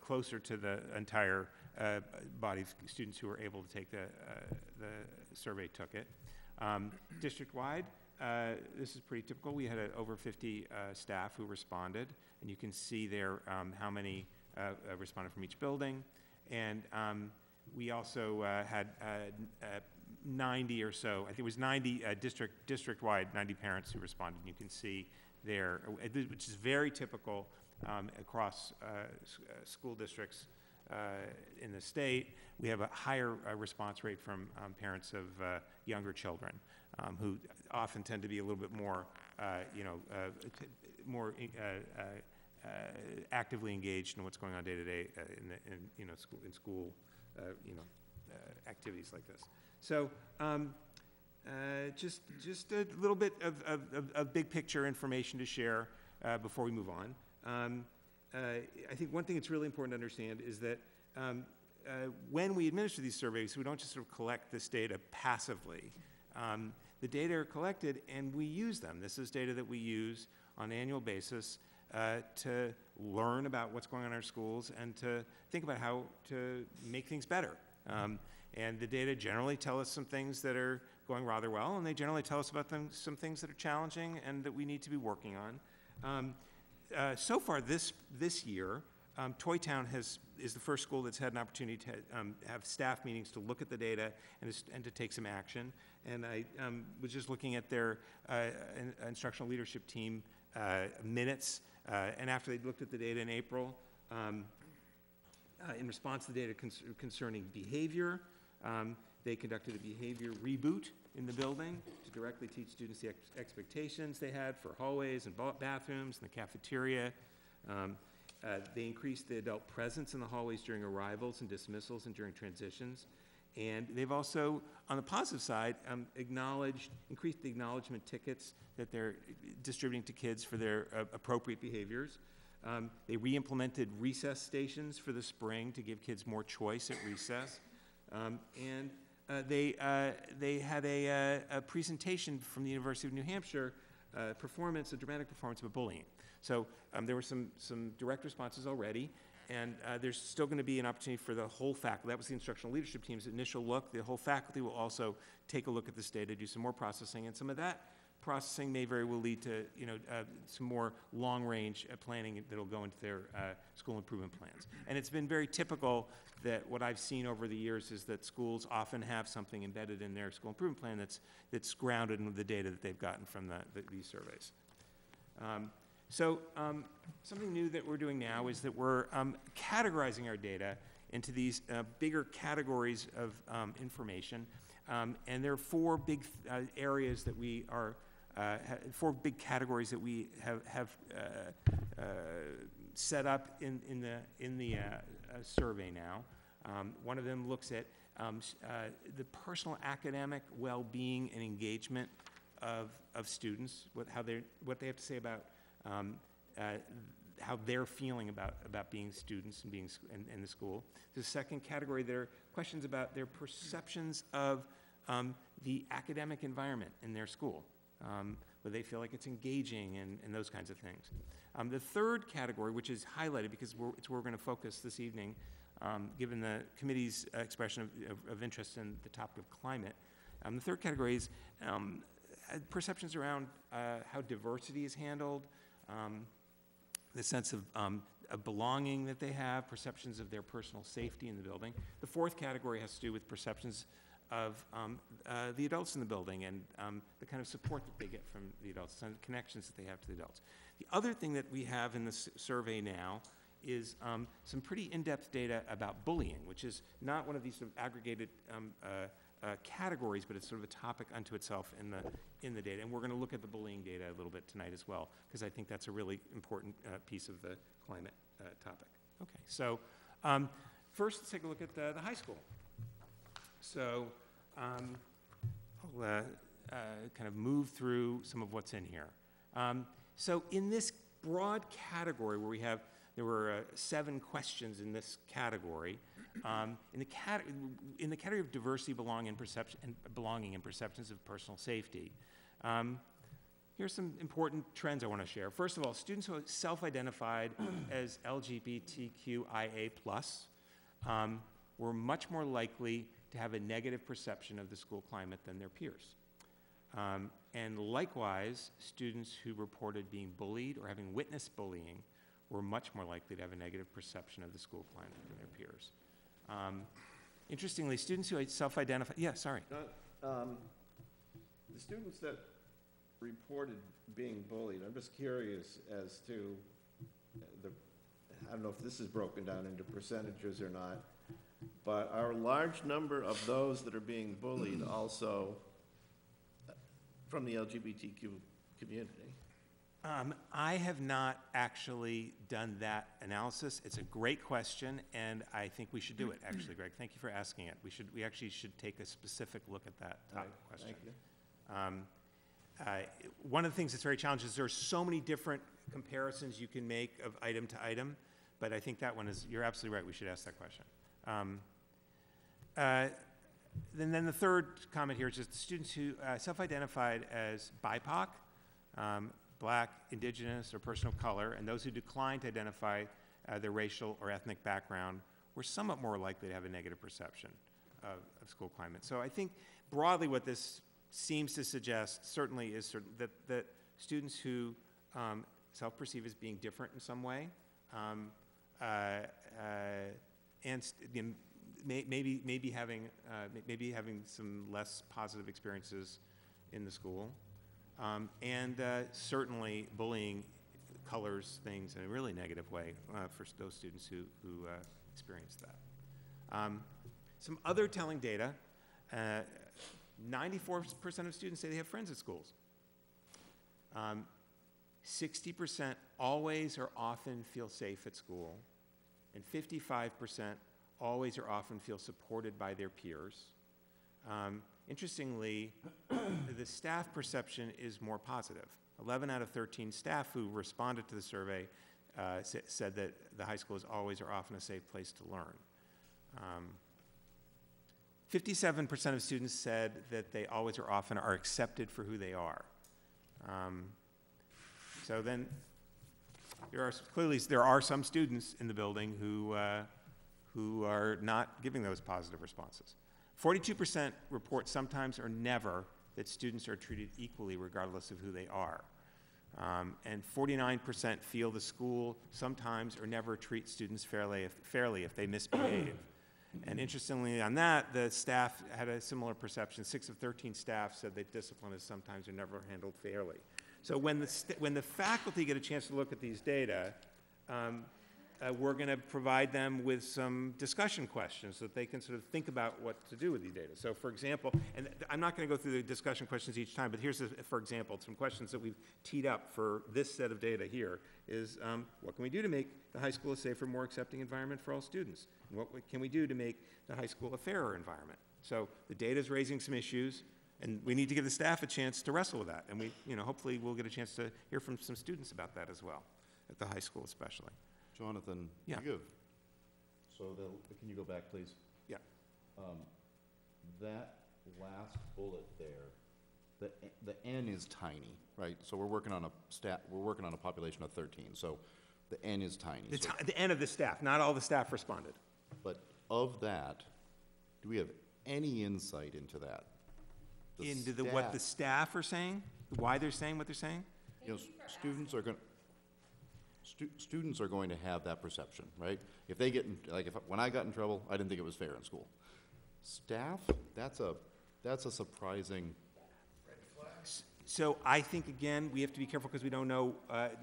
closer to the entire body of students who were able to take the survey took it. District-wide, this is pretty typical. We had over 50 staff who responded, and you can see there how many responded from each building. And we also had 90 or so, I think it was 90 district-wide, 90 parents who responded. And you can see there, which is very typical across school districts in the state. We have a higher response rate from parents of younger children who often tend to be a little bit more, actively engaged in what's going on day to day in school activities like this. So just a little bit of big picture information to share before we move on. I think one thing that's really important to understand is that when we administer these surveys, we don't just sort of collect this data passively. The data are collected and we use them. This is data that we use on an annual basis to learn about what's going on in our schools and to think about how to make things better. And the data generally tell us some things that are going rather well, and they generally tell us about some things that are challenging and that we need to be working on. So far this year, Toy Town is the first school that's had an opportunity to have staff meetings to look at the data and to take some action. And I was just looking at their instructional leadership team minutes, and after they'd looked at the data in April, in response to the data concerning behavior, they conducted a behavior reboot in the building to directly teach students the expectations they had for hallways and bathrooms and the cafeteria. They increased the adult presence in the hallways during arrivals and dismissals and during transitions. And they've also, on the positive side, increased the acknowledgement tickets that they're distributing to kids for their appropriate behaviors. They re-implemented recess stations for the spring to give kids more choice at recess. And they had a presentation from the University of New Hampshire, a dramatic performance about bullying. So there were some direct responses already, and there's still going to be an opportunity for the whole faculty. That was the instructional leadership team's initial look. The whole faculty will also take a look at this data, do some more processing, and some of that processing may very well lead to, some more long-range planning that'll go into their school improvement plans. And it's been very typical that what I've seen over the years is that schools often have something embedded in their school improvement plan that's grounded in the data that they've gotten from these surveys. Something new that we're doing now is that we're categorizing our data into these bigger categories of information. And there are four big areas that we are, four big categories that we have set up in the survey now. One of them looks at the personal academic well-being and engagement of students, what they have to say about how they're feeling about being students and being in the school. The second category, there are questions about their perceptions of the academic environment in their school, whether they feel like it's engaging and those kinds of things. The third category, which is highlighted because it's where we're going to focus this evening, given the committee's expression of interest in the topic of climate. The third category is perceptions around how diversity is handled, the sense of belonging that they have, perceptions of their personal safety in the building. The fourth category has to do with perceptions of the adults in the building and the kind of support that they get from the adults and the connections that they have to the adults. The other thing that we have in this survey now is some pretty in-depth data about bullying, which is not one of these sort of aggregated categories, but it's sort of a topic unto itself in the data. And we're going to look at the bullying data a little bit tonight as well, because I think that's a really important piece of the climate topic. Okay, so first let's take a look at the high school. So I'll kind of move through some of what's in here. So in this broad category where there were 7 questions in this category, in the category of diversity, belonging, and perceptions of personal safety, here's some important trends I want to share. First of all, students who self-identified as LGBTQIA+, were much more likely to have a negative perception of the school climate than their peers. And likewise, students who reported being bullied or having witnessed bullying were much more likely to have a negative perception of the school climate than their peers. Interestingly, students who self-identify, the students that reported being bullied, I'm just curious as to I don't know if this is broken down into percentages or not, but are a large number of those that are being bullied also from the LGBTQ community? I have not actually done that analysis. It's a great question, and I think we should do it, actually, Greg. Thank you for asking it. We actually should take a specific look at that question. Thank you. One of the things that's very challenging is there are so many different comparisons you can make of item to item, but I think that one is, you're absolutely right, we should ask that question. Then the third comment here is just the students who self-identified as BIPOC, Black, Indigenous, or person of color, and those who declined to identify their racial or ethnic background were somewhat more likely to have a negative perception of school climate. So I think broadly what this seems to suggest certainly is that students who self-perceive as being different in some way and maybe having some less positive experiences in the school. Certainly bullying colors things in a really negative way for those students who experience that. Some other telling data, 94% of students say they have friends at schools. 60% always or often feel safe at school, and 55% always or often feel supported by their peers. Interestingly, the staff perception is more positive. 11 out of 13 staff who responded to the survey said that the high school is always or often a safe place to learn. 57% of students said that they always or often are accepted for who they are. So then there are some students in the building who are not giving those positive responses. 42% report sometimes or never that students are treated equally regardless of who they are. And 49% feel the school sometimes or never treats students fairly if they misbehave. And interestingly on that, the staff had a similar perception. 6 of 13 staff said that discipline is sometimes or never handled fairly. So when the faculty get a chance to look at these data, we're going to provide them with some discussion questions so that they can sort of think about what to do with these data. So for example, and I'm not going to go through the discussion questions each time, but here's, for example, some questions that we've teed up for this set of data here is, what can we do to make the high school a safer, more accepting environment for all students? And what can we do to make the high school a fairer environment? So the data is raising some issues, and we need to give the staff a chance to wrestle with that. And we, hopefully we'll get a chance to hear from some students about that as well, at the high school especially. Jonathan, Yeah. Can you go back, please? Yeah. That last bullet there, the N is tiny, right? So we're working on a population of 13, so the N is tiny. The N of the staff, not all the staff responded. But of that, do we have any insight into that? What the staff are saying? Why they're saying what they're saying? Students are going to have that perception, right? If they get, when I got in trouble, I didn't think it was fair in school. Staff, that's a surprising. So I think, again, we have to be careful because we don't know,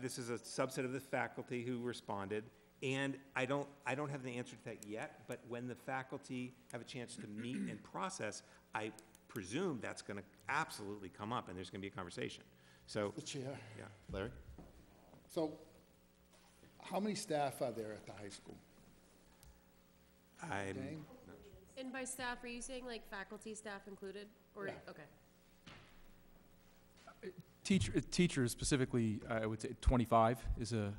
this is a subset of the faculty who responded, and I don't have the answer to that yet, but when the faculty have a chance to meet and process, I presume that's going to absolutely come up and there's going to be a conversation. So, The chair. yeah. Larry? So, how many staff are there at the high school? Dane? And by staff, are you saying like faculty staff included? Or, Yeah. okay. Teachers specifically, I would say 25 is a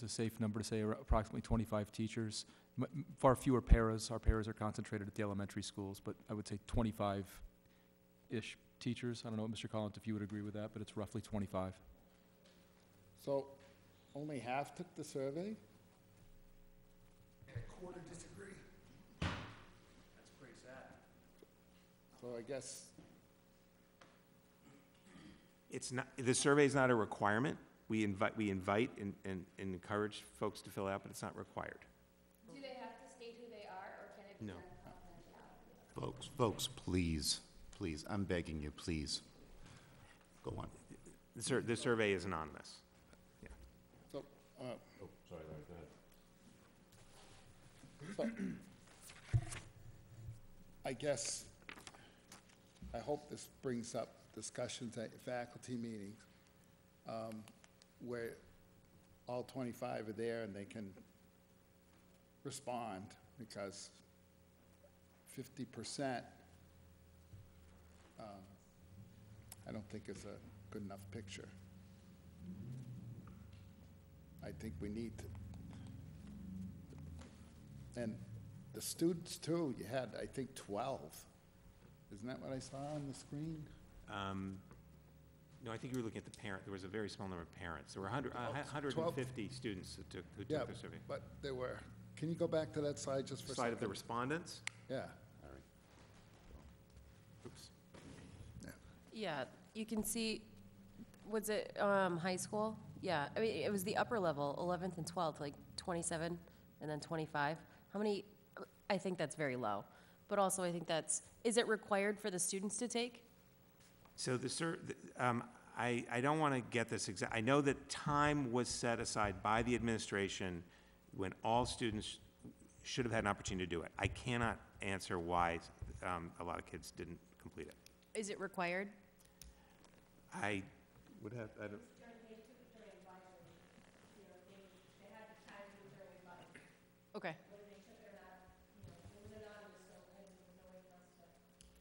safe number to say, approximately 25 teachers. Far fewer paras. Our paras are concentrated at the elementary schools, but I would say 25-ish teachers. I don't know, Mr. Collins, if you would agree with that, but it's roughly 25. So, only half took the survey? And a quarter disagree. That's pretty sad. So I guess, It's not, the survey is not a requirement. We invite and encourage folks to fill out, but it's not required. Do they have to state who they are, or can it be No. done confidentially? Folks, please, I'm begging you, please. Go on. The survey is anonymous. Yeah. so, Oh, sorry, Larry, go ahead. so, I guess, I hope this brings up discussions at faculty meetings, where all 25 are there and they can respond, because 50%, I don't think is a good enough picture. I think we need to, and the students too, you had, I think, 12. Isn't that what I saw on the screen? No, I think you were looking at the parent. There was a very small number of parents. There were 150 students who Yeah, took the survey. but there were, can you go back to that slide just for a second? Slide of the respondents? Yeah. Oops. Yeah, you can see, was it high school? Yeah, I mean, it was the upper level, 11th and 12th, like 27 and then 25. How many, I think that's very low. But also I think is it required for the students to take? So I don't want to get this exact. I know that time was set aside by the administration when all students should have had an opportunity to do it. I cannot answer why a lot of kids didn't complete it. Is it required? I would have, I don't. Okay.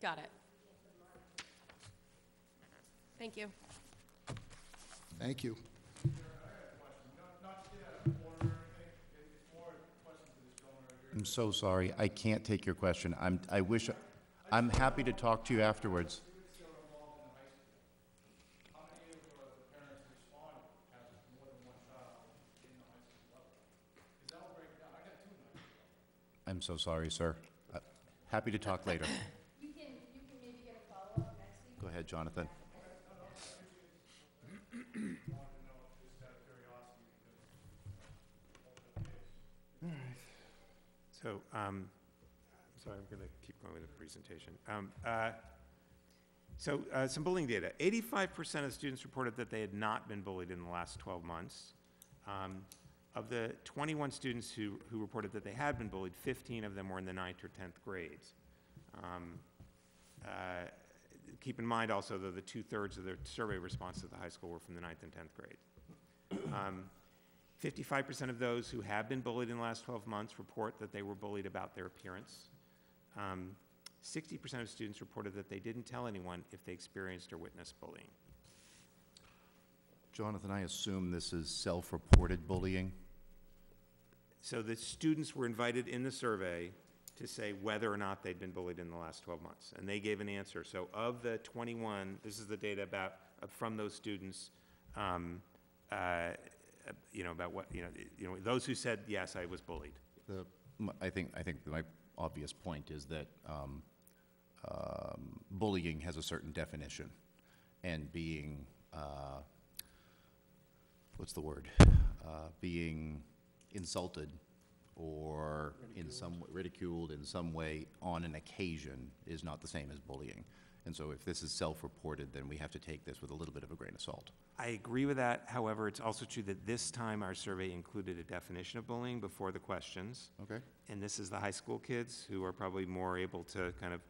Got it. Thank you. Thank you. I'm so sorry, I can't take your question. I'm happy to talk to you afterwards. I'm so sorry, sir. Happy to talk later. You can maybe get a follow-up next week. Go ahead, Jonathan. So, sorry, I'm going to keep going with the presentation. Some bullying data. 85% of students reported that they had not been bullied in the last 12 months. Of the 21 students who reported that they had been bullied, 15 of them were in the 9th or 10th grades. Keep in mind also that the 2/3 of the survey responses at the high school were from the 9th and 10th grade. 55% of those who have been bullied in the last 12 months report that they were bullied about their appearance. 60% of students reported that they didn't tell anyone if they experienced or witnessed bullying. Jonathan, I assume this is self-reported bullying? So the students were invited in the survey to say whether or not they'd been bullied in the last 12 months, and they gave an answer. So of the 21, this is the data about from those students, about what those who said yes, I was bullied. I think my obvious point is that bullying has a certain definition, and being what's the word? Being insulted or ridiculed in some way on an occasion is not the same as bullying. And so if this is self-reported, then we have to take this with a little bit of a grain of salt. I agree with that. However, it's also true that this time our survey included a definition of bullying before the questions. Okay. And this is the high school kids who are probably more able to kind of,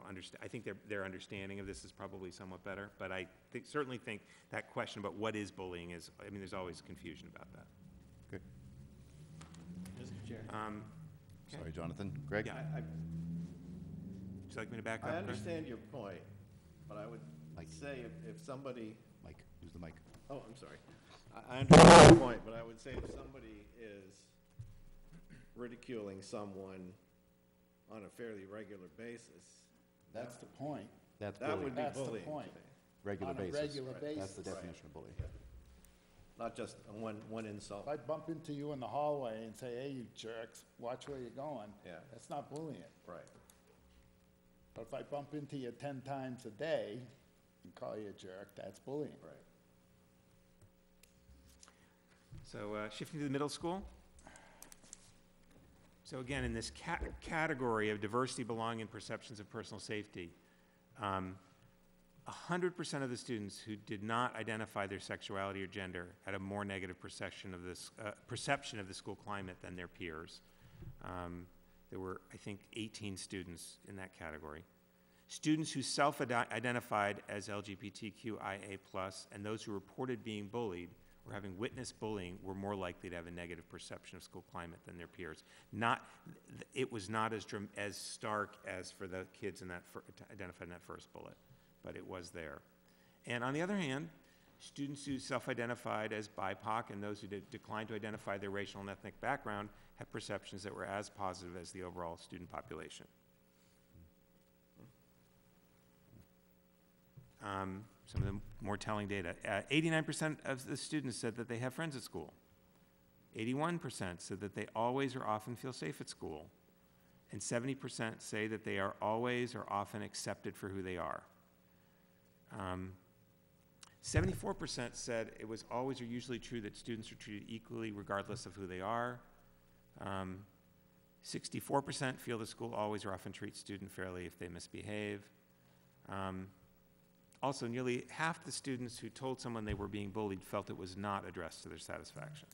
understand. I think their understanding of this is probably somewhat better. But I certainly think that question about what is bullying is, there's always confusion about that. Okay. Mr. Chair. Okay. Sorry, Jonathan. Greg? Yeah. Would you like me to back up? I understand your point, but I would say if somebody... Mike, use the mic. Oh, I'm sorry. I understand your point, but I would say if somebody is ridiculing someone on a fairly regular basis... That's the point. That's that bullying. would be That's the bullying. point. Regular On a basis. regular basis. That's the definition of bullying. Yeah. Not just one insult. If I bump into you in the hallway and say, hey, you jerks, watch where you're going, Yeah. that's not bullying. Right. But if I bump into you 10 times a day and call you a jerk, that's bullying. Right. So shifting to the middle school. So again, in this category of diversity, belonging, and perceptions of personal safety, 100% of the students who did not identify their sexuality or gender had a more negative perception of the school climate than their peers. There were, I think, 18 students in that category. Students who self-identified as LGBTQIA+, and those who reported being bullied or having witnessed bullying were more likely to have a negative perception of school climate than their peers. It was not as stark as for the kids in that identified in that first bullet, but it was there. And on the other hand, students who self-identified as BIPOC and those who declined to identify their racial and ethnic background have perceptions that were as positive as the overall student population. Some of the more telling data. 89% of the students said that they have friends at school. 81% said that they always or often feel safe at school. And 70% say that they are always or often accepted for who they are. 74% said it was always or usually true that students are treated equally regardless of who they are. 64% feel the school always or often treats students fairly if they misbehave. Also, nearly half the students who told someone they were being bullied felt it was not addressed to their satisfaction.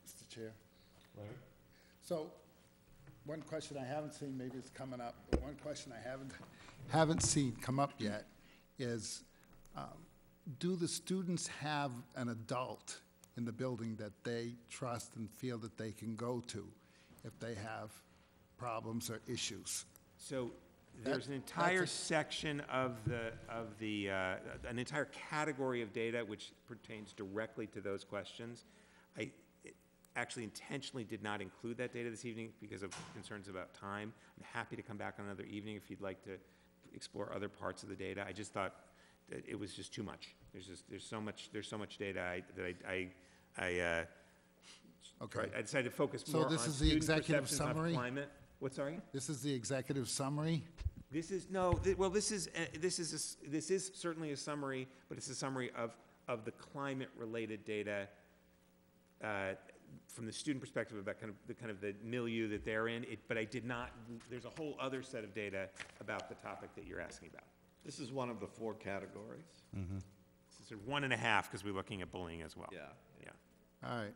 Mr. Chair. Right. So, one question I haven't seen, maybe it's coming up, but one question I haven't seen come up yet is, do the students have an adult in the building that they trust and feel that they can go to if they have problems or issues? So there's an entire section of an entire category of data which pertains directly to those questions. I actually intentionally did not include that data this evening because of concerns about time. I'm happy to come back on another evening if you'd like to explore other parts of the data. I just thought that it was just too much. There's so much data I Okay. I decided to focus So more on this is the student executive perceptions of summary? climate. What, sorry? This is the executive summary? This is, no, well, this is certainly a summary, but it's a summary of the climate-related data from the student perspective about kind of the milieu that they're in. But I did not, there's a whole other set of data about the topic that you're asking about. This is one of the 4 categories. Mm-hmm. This is 1.5, because we're looking at bullying as well. Yeah. Yeah. All right.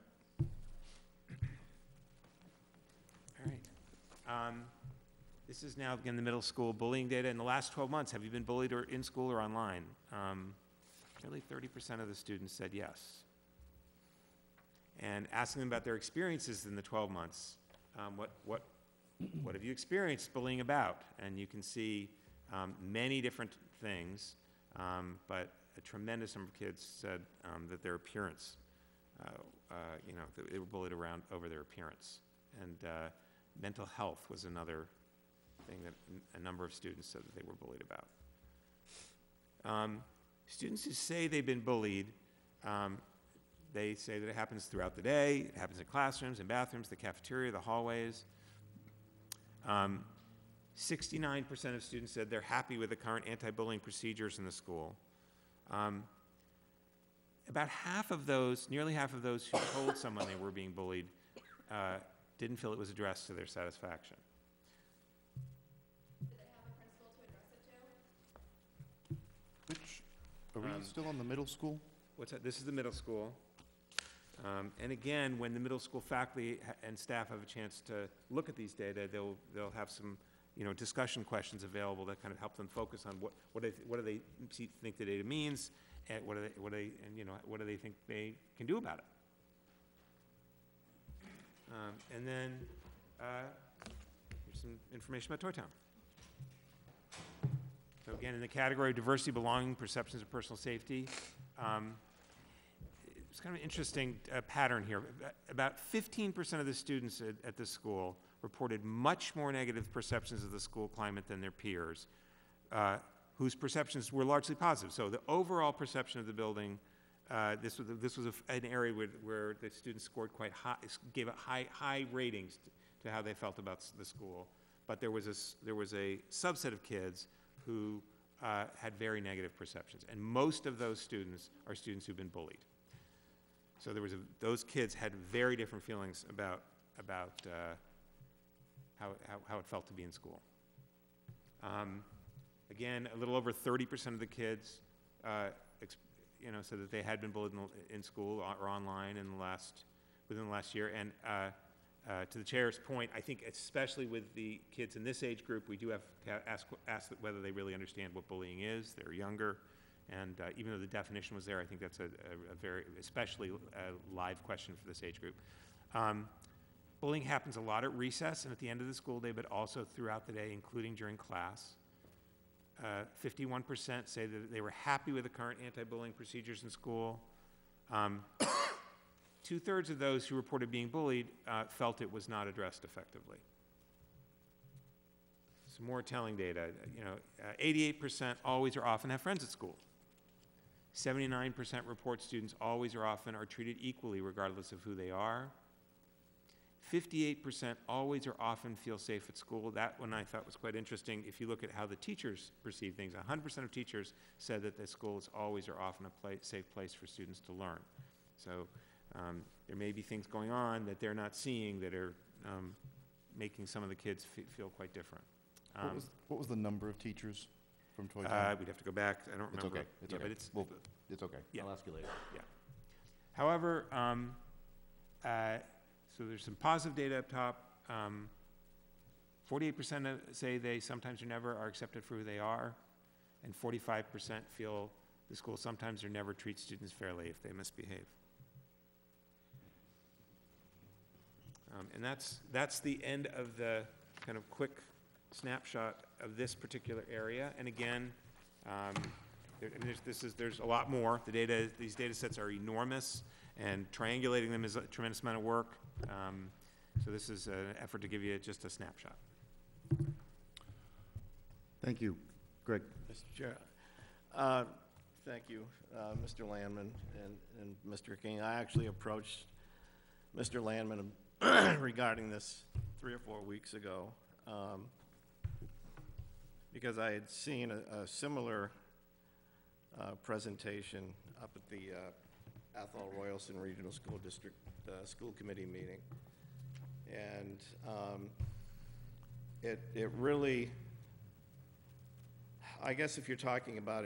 All right. This is now, again, the middle school bullying data. In the last 12 months, have you been bullied or in school or online? Nearly 30% of the students said yes. And asking them about their experiences in the 12 months, what have you experienced bullying about? And you can see many different things, but a tremendous number of kids said that their appearance, that they were bullied around over their appearance. And mental health was another thing that a number of students said that they were bullied about. Students who say they've been bullied, they say that it happens throughout the day, it happens in classrooms, in bathrooms, the cafeteria, the hallways. 69% of students said they're happy with the current anti-bullying procedures in the school. About half of those, nearly half of those who told someone they were being bullied didn't feel it was addressed to their satisfaction. Did they have a principal to address it to? Which, are we still on the middle school? What's that? This is the middle school. And again, when the middle school faculty and staff have a chance to look at these data, they'll have some, discussion questions available that kind of help them focus on what do they think the data means, and what do they think they can do about it. And then here's some information about Toy Town. So again, in the category of diversity, belonging, perceptions of personal safety, it's kind of an interesting pattern here. About 15% of the students at this school reported much more negative perceptions of the school climate than their peers, whose perceptions were largely positive. So the overall perception of the building, this was an area where the students scored quite high, gave it high ratings to how they felt about the school. But there was a subset of kids who had very negative perceptions, and most of those students are students who've been bullied. So those kids had very different feelings about how it felt to be in school. Again, a little over 30% of the kids, said that they had been bullied in school or online within the last year. And to the chair's point, I think especially with the kids in this age group, we do have to ask whether they really understand what bullying is. They're younger. And even though the definition was there, I think that's a very, especially live question for this age group. Bullying happens a lot at recess and at the end of the school day, but also throughout the day, including during class. 51% say that they were happy with the current anti-bullying procedures in school. 2/3 of those who reported being bullied felt it was not addressed effectively. Some more telling data. 88% always or often have friends at school. 79% report students always or often are treated equally regardless of who they are. 58% always or often feel safe at school. That one I thought was quite interesting. If you look at how the teachers perceive things, 100% of teachers said that the school is always or often a safe place for students to learn. So there may be things going on that they're not seeing that are making some of the kids feel quite different. What was the number of teachers from Toy Town? We'd have to go back. I don't remember. It's okay. It's okay. But it's okay. Yeah. I'll ask you later. Yeah. However, so there's some positive data up top. 48% say they sometimes or never are accepted for who they are, and 45% feel the school sometimes or never treats students fairly if they misbehave. And that's the end of the kind of quick snapshot of this particular area. And again, there's a lot more. These data sets are enormous, and triangulating them is a tremendous amount of work. So this is an effort to give you just a snapshot. Thank you. Greg. Mr. Chair, thank you, Mr. Landman and Mr. King. I actually approached Mr. Landman regarding this 3 or 4 weeks ago. because I had seen a similar presentation up at the Athol Royalson Regional School District School Committee meeting. And it really, I guess if you're talking about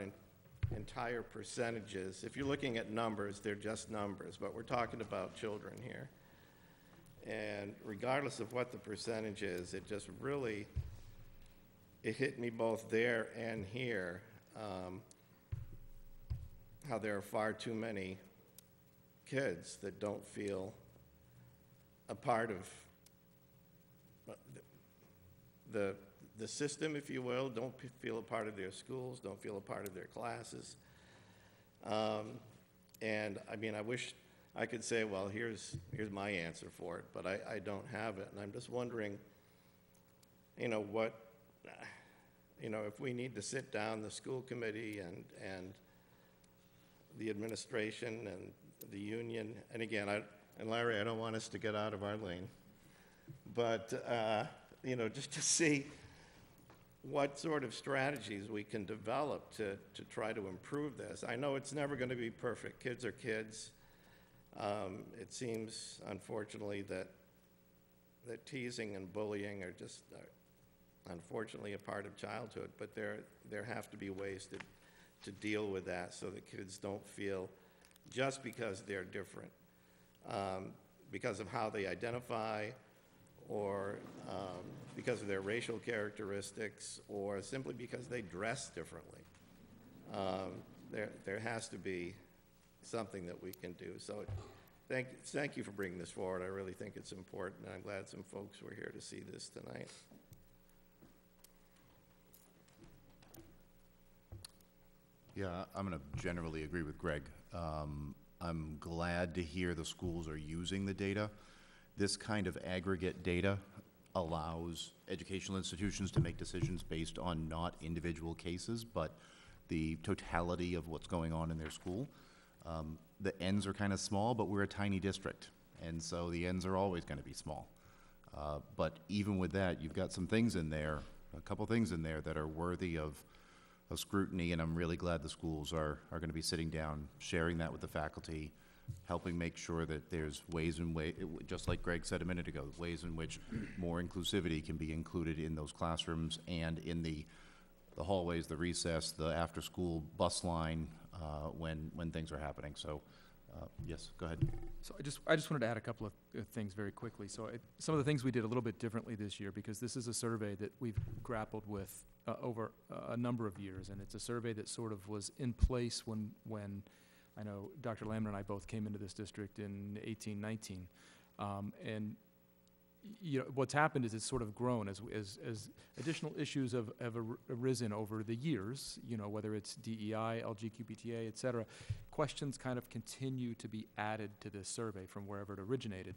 entire percentages, if you're looking at numbers, they're just numbers, but we're talking about children here. And regardless of what the percentage is, it just really, it hit me both there and here, how there are far too many kids that don't feel a part of the system, if you will, don't feel a part of their schools, don't feel a part of their classes. And I mean, I wish I could say, well, here's my answer for it, but I don't have it. And I'm just wondering, you know, if we need to sit down, the school committee and the administration and the union, and again, and Larry, I don't want us to get out of our lane, but, you know, just to see what sort of strategies we can develop to try to improve this. I know it's never going to be perfect. Kids are kids. It seems, unfortunately, that teasing and bullying are just, unfortunately, a part of childhood, but there have to be ways to deal with that so that kids don't feel, just because they're different, because of how they identify, or because of their racial characteristics, or simply because they dress differently. There has to be something that we can do. So thank you for bringing this forward. I really think it's important, and I'm glad some folks were here to see this tonight. Yeah, I'm going to generally agree with Greg. I'm glad to hear the schools are using the data. This kind of aggregate data allows educational institutions to make decisions based on not individual cases, but the totality of what's going on in their school. The ends are kind of small, but we're a tiny district, and so the ends are always going to be small. But even with that, you've got some things in there, a couple things in there that are worthy of scrutiny, and I'm really glad the schools are going to be sitting down, sharing that with the faculty, helping make sure that there's ways and just like Greg said a minute ago, ways in which more inclusivity can be included in those classrooms and in the hallways, the recess, the after-school bus line, when things are happening. So, yes, go ahead. So I just wanted to add a couple of things very quickly. So some of the things we did a little bit differently this year, because this is a survey that we've grappled with over a number of years, and it's a survey that sort of was in place when I know Dr. Lamner and I both came into this district in 1819, and you know, what's happened is it's sort of grown as additional issues have arisen over the years, you know, whether it's DEI, LGBTQIA, et cetera. Questions kind of continue to be added to this survey from wherever it originated.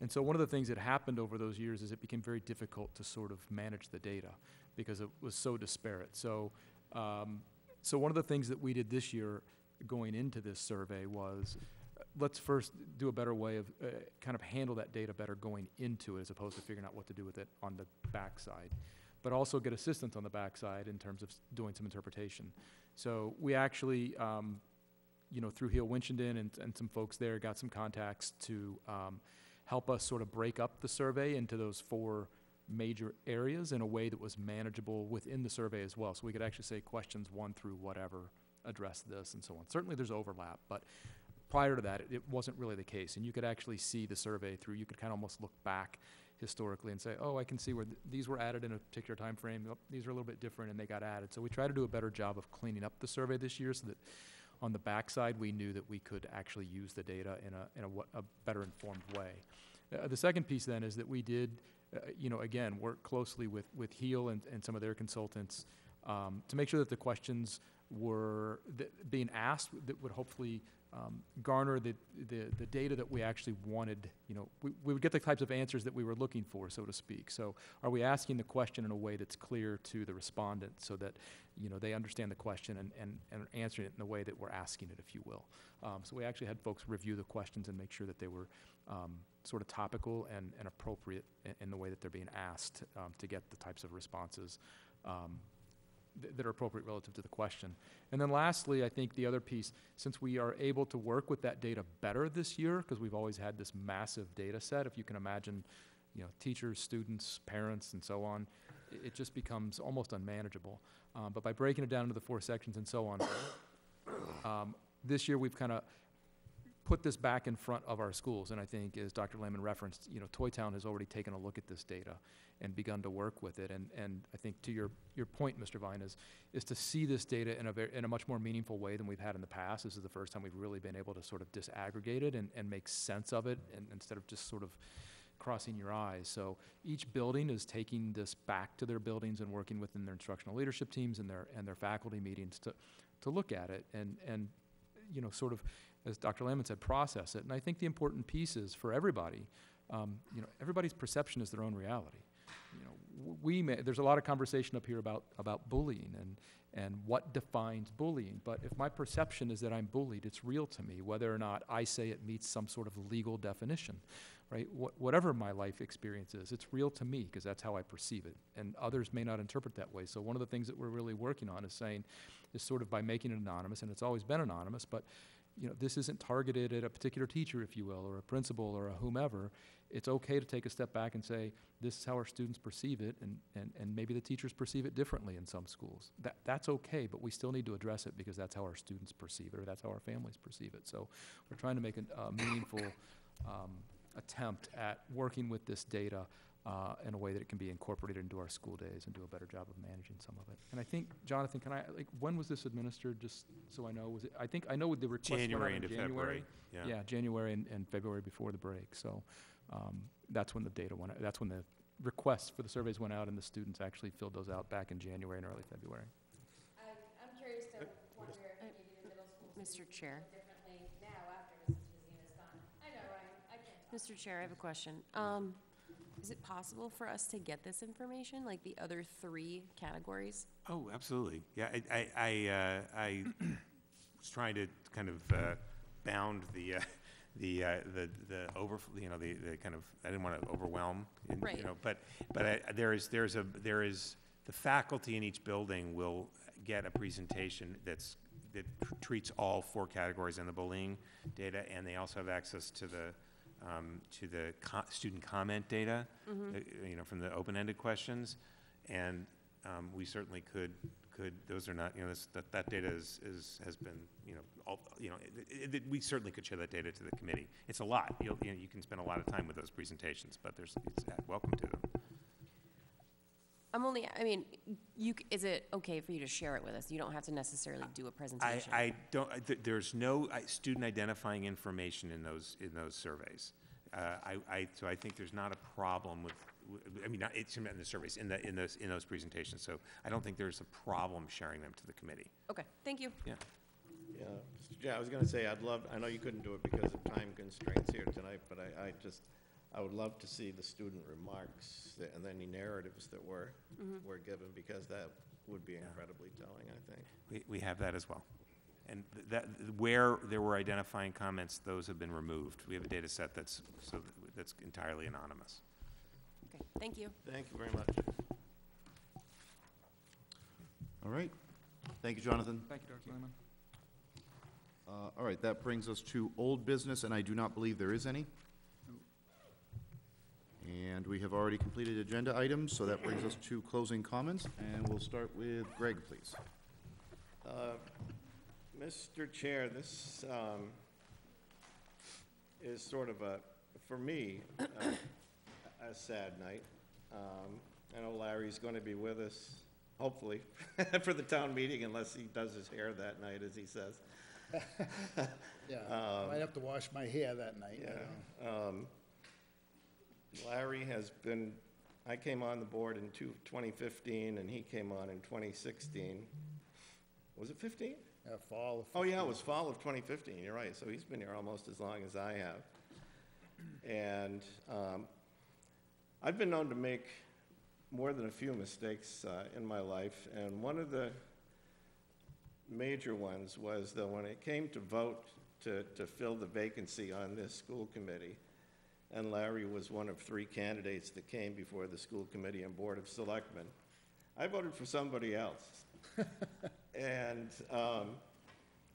And so one of the things that happened over those years is it became very difficult to sort of manage the data because it was so disparate. So, so one of the things that we did this year going into this survey was, let's first do a better way of kind of handle that data better going into it, as opposed to figuring out what to do with it on the backside, but also get assistance on the backside in terms of doing some interpretation. So we actually, you know, through Heal Winchendon and some folks there, got some contacts to help us sort of break up the survey into those 4 major areas in a way that was manageable within the survey as well. So we could actually say questions 1 through whatever address this and so on. Certainly there's overlap, but prior to that, it wasn't really the case. And you could actually see the survey through, you could kind of almost look back historically and say, oh, I can see where these were added in a particular time frame. Oh, these are a little bit different and they got added. So we try to do a better job of cleaning up the survey this year so that on the backside, we knew that we could actually use the data in a better informed way. The second piece then is that we did, you know, again, work closely with HEAL and some of their consultants to make sure that the questions were being asked that would hopefully garner the data that we actually wanted. You know, we would get the types of answers that we were looking for, so to speak. So are we asking the question in a way that's clear to the respondent so that, you know, they understand the question and answering it in the way that we're asking it, if you will. So we actually had folks review the questions and make sure that they were sort of topical and appropriate in the way that they're being asked to get the types of responses that are appropriate relative to the question. And then lastly, I think the other piece, since we are able to work with that data better this year, because we've always had this massive data set, if you can imagine, teachers, students, parents, and so on, it just becomes almost unmanageable. But by breaking it down into the 4 sections and so on, this year we've kind of put this back in front of our schools, and I think, as Dr. Lehman referenced, Toy Town has already taken a look at this data and begun to work with it. And I think to your point, Mr. Vine, is to see this data in a much more meaningful way than we've had in the past. This is the first time we've really been able to sort of disaggregate it and make sense of it, and instead of just sort of crossing your eyes. So each building is taking this back to their buildings and working within their instructional leadership teams and their faculty meetings to look at it and sort of, as Dr. Lehman said, process it. And I think the important piece is for everybody, everybody's perception is their own reality. There's a lot of conversation up here about bullying and what defines bullying. But if my perception is that I'm bullied, it's real to me, whether or not I say it meets some sort of legal definition, right? Whatever my life experience is, it's real to me because that's how I perceive it. And others may not interpret that way. So one of the things that we're really working on is sort of by making it anonymous, and it's always been anonymous, but this isn't targeted at a particular teacher, if you will, or a principal or a whomever. It's okay to take a step back and say, this is how our students perceive it, and maybe the teachers perceive it differently in some schools. That's okay, but we still need to address it because that's how our students perceive it, or that's how our families perceive it. So we're trying to make a meaningful attempt at working with this data in a way that it can be incorporated into our school days and do a better job of managing some of it. And I think, Jonathan, when was this administered, just so I know? I know the request went out January in into February. Yeah, January and February before the break. So that's when the data went out. That's when the requests for the surveys went out and the students actually filled those out back in January and early February. I'm curious to wonder if maybe the middle schools Mr. Chair. differently now after Mrs. Vizina's gone. I know, Ryan, I can't. Mr. Chair, I have a question. Is it possible for us to get this information, like the other 3 categories? Oh, absolutely. Yeah, I was trying to kind of bound the kind of, I didn't want to overwhelm, Right. but there is the faculty in each building will get a presentation that treats all 4 categories in the bullying data, and they also have access to the student comment data, from the open-ended questions, and we certainly could. Those are not, that data has been, we certainly could share that data to the committee. It's a lot. You can spend a lot of time with those presentations, but it's welcome to them. Is it okay for you to share it with us? You don't have to necessarily do a presentation. I don't. There's no student identifying information in those surveys. So I think there's not a problem with. It's in the surveys in those presentations. So I don't think there's a problem sharing them to the committee. Okay, thank you. Yeah. Yeah, Mr. Chair, I was gonna say, I know you couldn't do it because of time constraints here tonight, but I would love to see the student remarks and any narratives that were given, because that would be incredibly telling, I think. We have that as well. And where there were identifying comments, those have been removed. We have a data set that's entirely anonymous. Okay, thank you. Thank you very much. All right. Thank you, Jonathan. Thank you, Dr. Lehman. All right, that brings us to old business, and I do not believe there is any. And we have already completed agenda items, so that brings us to closing comments, and we'll start with Greg, please. Mr. Chair, this is sort of for me, a sad night. I know Larry's going to be with us, hopefully, for the town meeting, unless he does his hair that night, as he says. Yeah, I'd have to wash my hair that night. Yeah. Larry has been, I came on the board in 2015, and he came on in 2016. Was it 15? Yeah, fall of 15. Oh, yeah, it was fall of 2015, you're right. So he's been here almost as long as I have. And I've been known to make more than a few mistakes in my life, and one of the major ones was that when it came to vote to fill the vacancy on this school committee, and Larry was one of 3 candidates that came before the school committee and board of selectmen, I voted for somebody else. And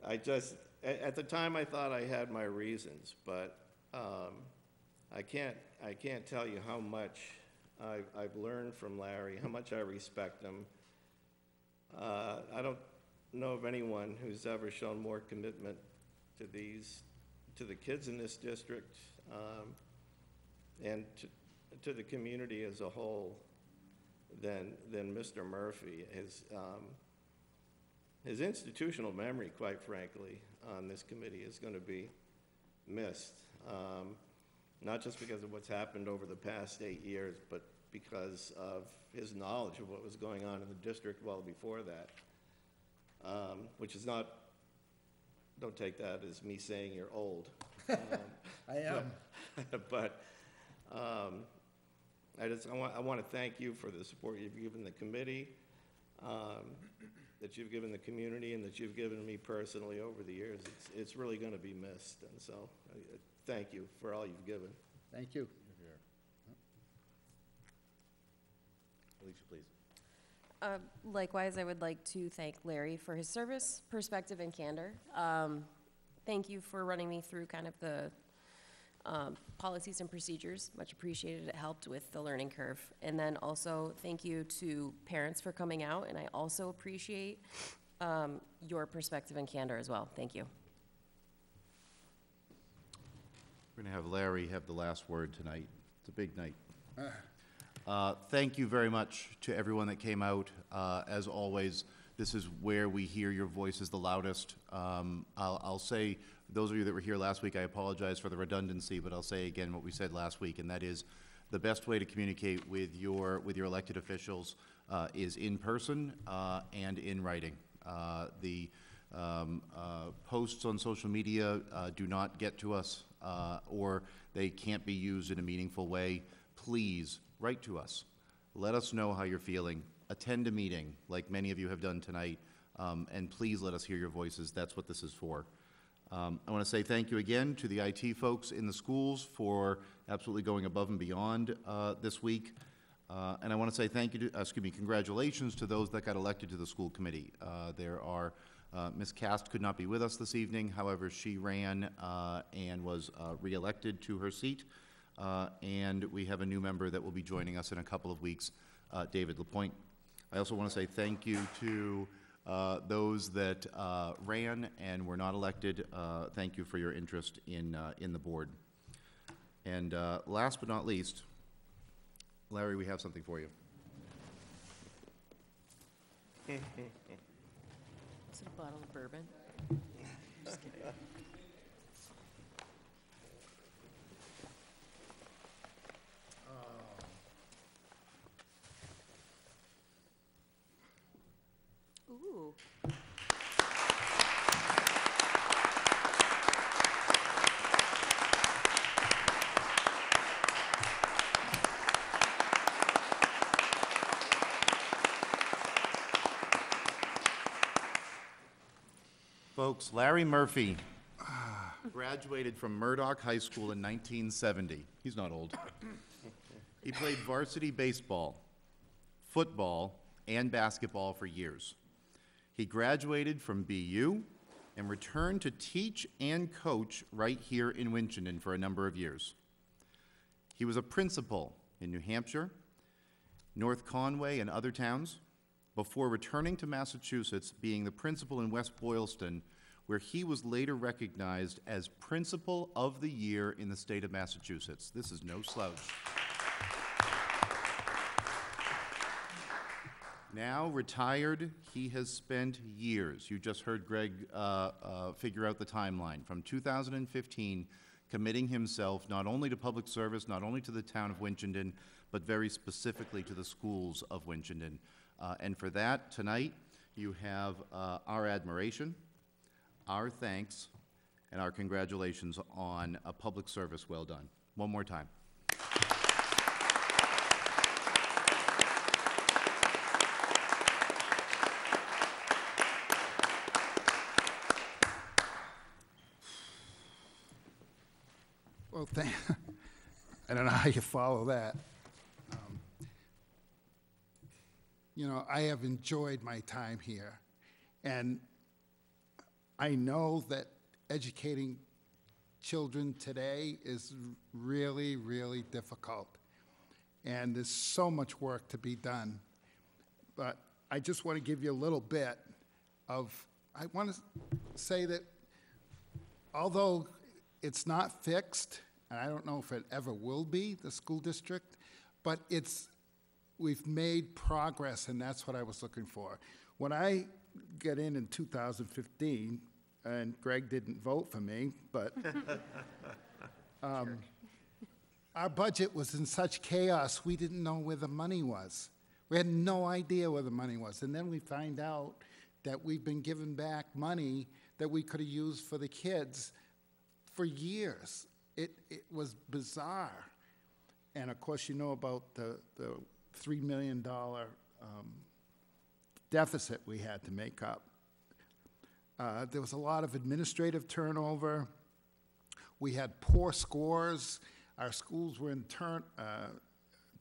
I just, at the time, I thought I had my reasons, but I can't tell you how much I've learned from Larry, how much I respect him. I don't know of anyone who's ever shown more commitment to the kids in this district, and to the community as a whole than Mr. Murphy. His institutional memory, quite frankly, on this committee is going to be missed. Not just because of what's happened over the past 8 years, but because of his knowledge of what was going on in the district well before that, which is not, don't take that as me saying you're old. I am. But I want to thank you for the support you've given the committee, that you've given the community, and that you've given me personally over the years. It's really going to be missed, and so thank you for all you've given. Thank you. Alicia, please. Likewise, I would like to thank Larry for his service, perspective, and candor. Thank you for running me through kind of the policies and procedures. Much appreciated. It helped with the learning curve. And then also thank you to parents for coming out, and I also appreciate your perspective and candor as well. Thank you. We're going to have Larry have the last word tonight. It's a big night. Thank you very much to everyone that came out. As always, this is where we hear your voices the loudest. I'll say, those of you that were here last week, I apologize for the redundancy, but I'll say again what we said last week, and that is the best way to communicate with your elected officials is in person and in writing. The posts on social media do not get to us, or they can't be used in a meaningful way. Please write to us. Let us know how you're feeling. Attend a meeting like many of you have done tonight, and please let us hear your voices. That's what this is for. I want to say thank you again to the IT folks in the schools for absolutely going above and beyond this week. And I want to say thank you to, congratulations to those that got elected to the school committee. There are, Ms. Cast could not be with us this evening. However, she ran and was re-elected to her seat. And we have a new member that will be joining us in a couple of weeks, David Lapointe. I also want to say thank you to those that ran and were not elected. Thank you for your interest in the board. And last but not least, Larry, we have something for you. Is it a bottle of bourbon? Just kidding. Ooh. Folks, Larry Murphy graduated from Murdoch High School in 1970. He's not old. He played varsity baseball, football, and basketball for years. He graduated from BU and returned to teach and coach right here in Winchendon for a number of years. He was a principal in New Hampshire, North Conway, and other towns, before returning to Massachusetts, being the principal in West Boylston, where he was later recognized as Principal of the Year in the state of Massachusetts. This is no slouch. Now retired, he has spent years, you just heard Greg figure out the timeline, from 2015, committing himself not only to public service, not only to the town of Winchendon, but very specifically to the schools of Winchendon. And for that, tonight, you have our admiration, our thanks, and our congratulations on a public service well done. One more time. Well, I don't know how you follow that. You know, I have enjoyed my time here, and I know that educating children today is really, really difficult, and there's so much work to be done. But I just want to give you a little bit of, I want to say that although it's not fixed, and I don't know if it ever will be, the school district, but we've made progress, and that's what I was looking for. When I got in 2015, and Greg didn't vote for me, but our budget was in such chaos, we didn't know where the money was. We had no idea where the money was. And then we find out that we've been given back money that we could have used for the kids for years. It was bizarre. And of course, you know about the $3 million deficit we had to make up. There was a lot of administrative turnover. We had poor scores. Our schools were in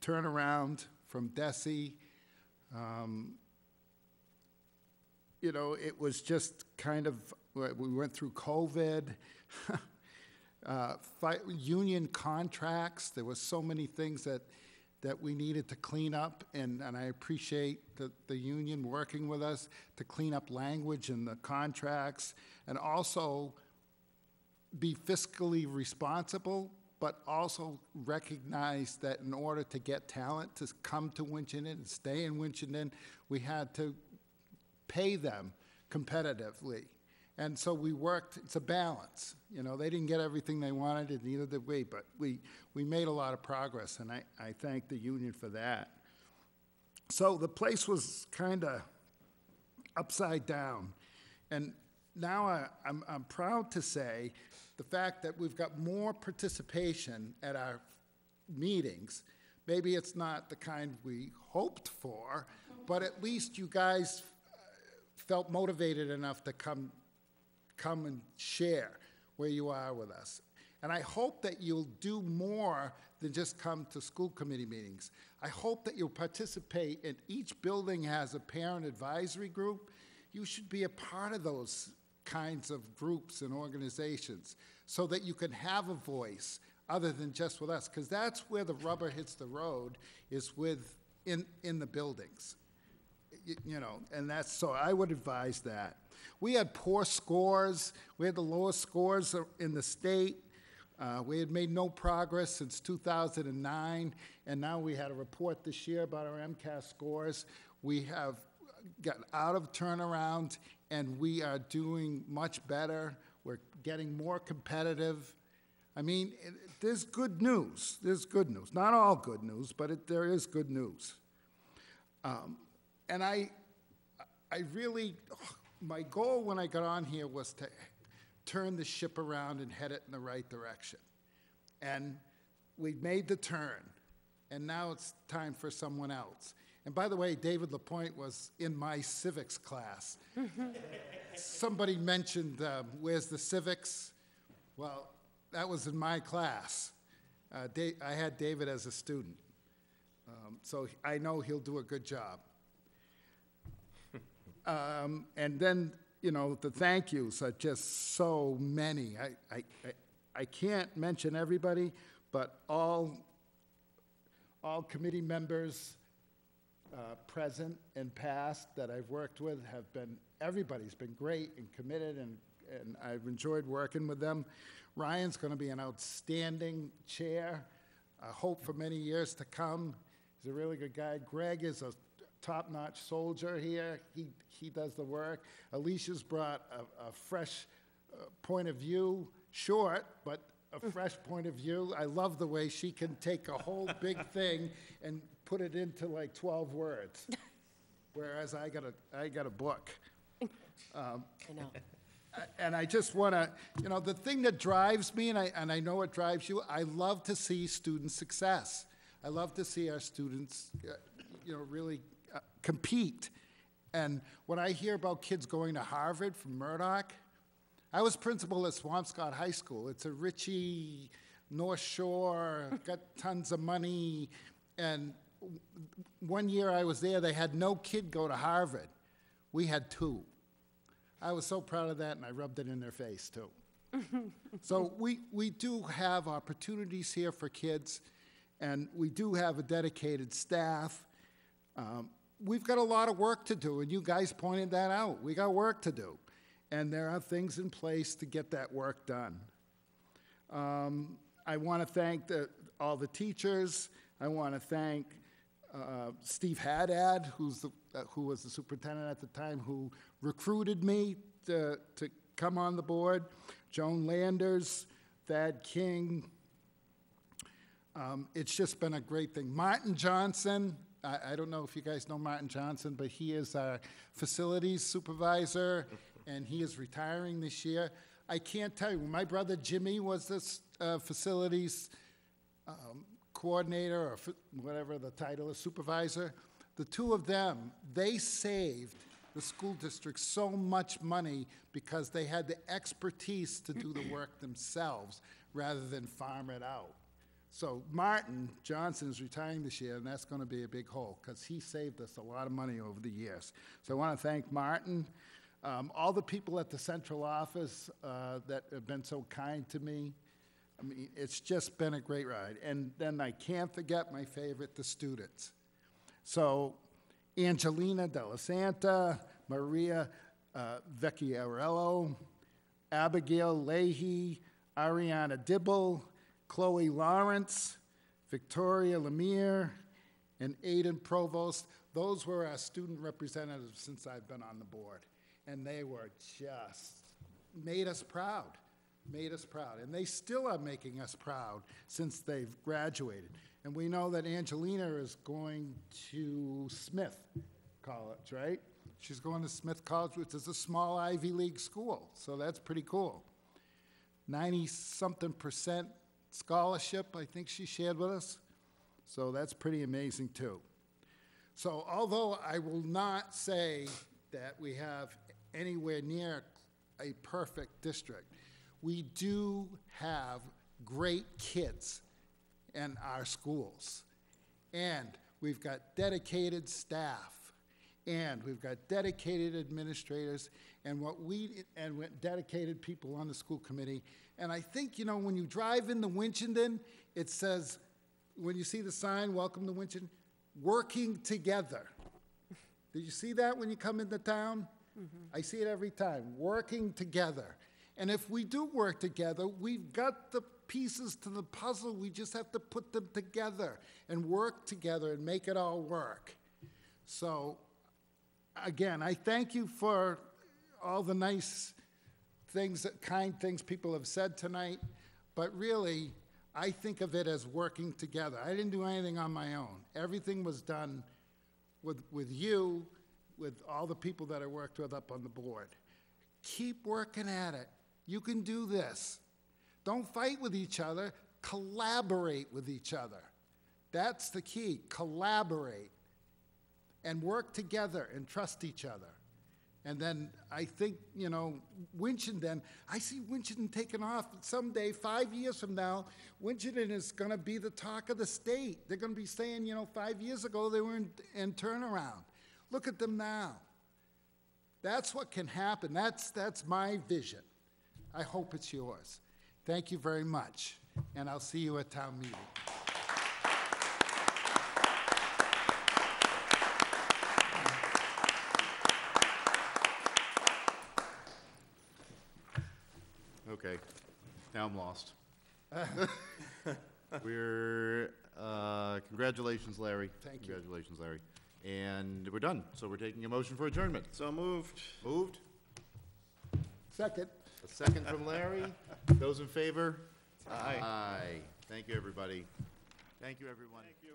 turnaround from DESE. You know, it was just kind of, we went through COVID. Union contracts, there were so many things that we needed to clean up, and I appreciate the union working with us to clean up language in the contracts, and also be fiscally responsible, but also recognize that in order to get talent to come to Winchendon and stay in Winchendon, we had to pay them competitively. And so we worked, it's a balance. You know, they didn't get everything they wanted, and neither did we, but we made a lot of progress, and I thank the union for that. So the place was kind of upside down. And now I'm proud to say the fact that we've got more participation at our meetings. Maybe it's not the kind we hoped for, but at least you guys felt motivated enough to come and share where you are with us. And I hope that you'll do more than just come to school committee meetings. I hope that you'll participate, and each building has a parent advisory group. You should be a part of those kinds of groups and organizations so that you can have a voice other than just with us, because that's where the rubber hits the road, is in the buildings. You know, and that's, so I would advise that. We had poor scores. We had the lowest scores in the state. We had made no progress since 2009, and now we had a report this year about our MCAS scores. We have gotten out of turnaround, and we are doing much better. We're getting more competitive. I mean, there's good news. There's good news. Not all good news, but there is good news. And I really, my goal when I got on here was to turn the ship around and head it in the right direction. And we made the turn, and now it's time for someone else. And by the way, David Lapointe was in my civics class. Somebody mentioned, where's the civics? Well, that was in my class. I had David as a student. So I know he'll do a good job. And then, you know, the thank yous are just so many. I can't mention everybody, but all committee members present and past that I've worked with have been, everybody's been great and committed, and I've enjoyed working with them. Ryan's going to be an outstanding chair, I hope for many years to come. He's a really good guy. Greg is a top-notch soldier here. He does the work. Alicia's brought a fresh point of view, short, but a fresh point of view. I love the way she can take a whole big thing and put it into like 12 words, whereas I got a book. I know. And I just want to, you know, the thing that drives me, and I know it drives you, I love to see student success. I love to see our students, you know, really compete. And when I hear about kids going to Harvard from Murdoch, I was principal at Swampscott High School. It's a Ritchie North Shore, got tons of money, and one year I was there, they had no kid go to Harvard. We had 2. I was so proud of that, and I rubbed it in their face, too. So we do have opportunities here for kids, and we do have a dedicated staff. We've got a lot of work to do, and you guys pointed that out. We got work to do, and there are things in place to get that work done. I want to thank all the teachers. I want to thank Steve Haddad, who was the superintendent at the time, who recruited me to come on the board. Joan Landers, Thad King. It's just been a great thing. Martin Johnson, I don't know if you guys know Martin Johnson, but he is our facilities supervisor, and he is retiring this year. I can't tell you, when my brother Jimmy was this facilities coordinator, or whatever the title is, supervisor, the 2 of them, they saved the school district so much money because they had the expertise to do the work themselves rather than farm it out. So Martin Johnson is retiring this year, and that's going to be a big hole because he saved us a lot of money over the years. So I want to thank Martin, all the people at the central office that have been so kind to me. I mean, it's just been a great ride. And then I can't forget my favorite, the students. So Angelina Della Santa, Maria Vecchiarello, Abigail Leahy, Ariana Dibble, Chloe Lawrence, Victoria Lemire, and Aiden Provost. Those were our student representatives since I've been on the board. And they were just made us proud. Made us proud. And they still are making us proud since they've graduated. And we know that Angelina is going to Smith College, right? She's going to Smith College, which is a small Ivy League school. So that's pretty cool. 90-something% scholarship, I think she shared with us. So that's pretty amazing, too. So although I will not say that we have anywhere near a perfect district, we do have great kids in our schools. And we've got dedicated staff. And we've got dedicated administrators and dedicated people on the school committee. And I think, you know, when you drive into Winchendon, it says, when you see the sign, welcome to Winchendon, working together. Did you see that when you come into town? Mm-hmm. I see it every time, working together. And if we do work together, we've got the pieces to the puzzle. We just have to put them together and work together and make it all work. So, again, I thank you for all the nice things, kind things people have said tonight, but really, I think of it as working together. I didn't do anything on my own. Everything was done with you, with all the people that I worked with up on the board. Keep working at it. You can do this. Don't fight with each other. Collaborate with each other. That's the key. Collaborate. And work together and trust each other. And then I think, you know, Winchendon, I see Winchendon taking off someday, 5 years from now. Winchendon is going to be the talk of the state. They're going to be saying, you know, 5 years ago they were in turnaround. Look at them now. That's what can happen. That's my vision. I hope it's yours. Thank you very much. And I'll see you at town meeting. Okay, now I'm lost. Congratulations, Larry. Thank you. Congratulations, Larry. And we're done, so we're taking a motion for adjournment. So moved. Moved? Second. A second from Larry. Those in favor? Aye. Aye. Thank you, everybody. Thank you, everyone. Thank you.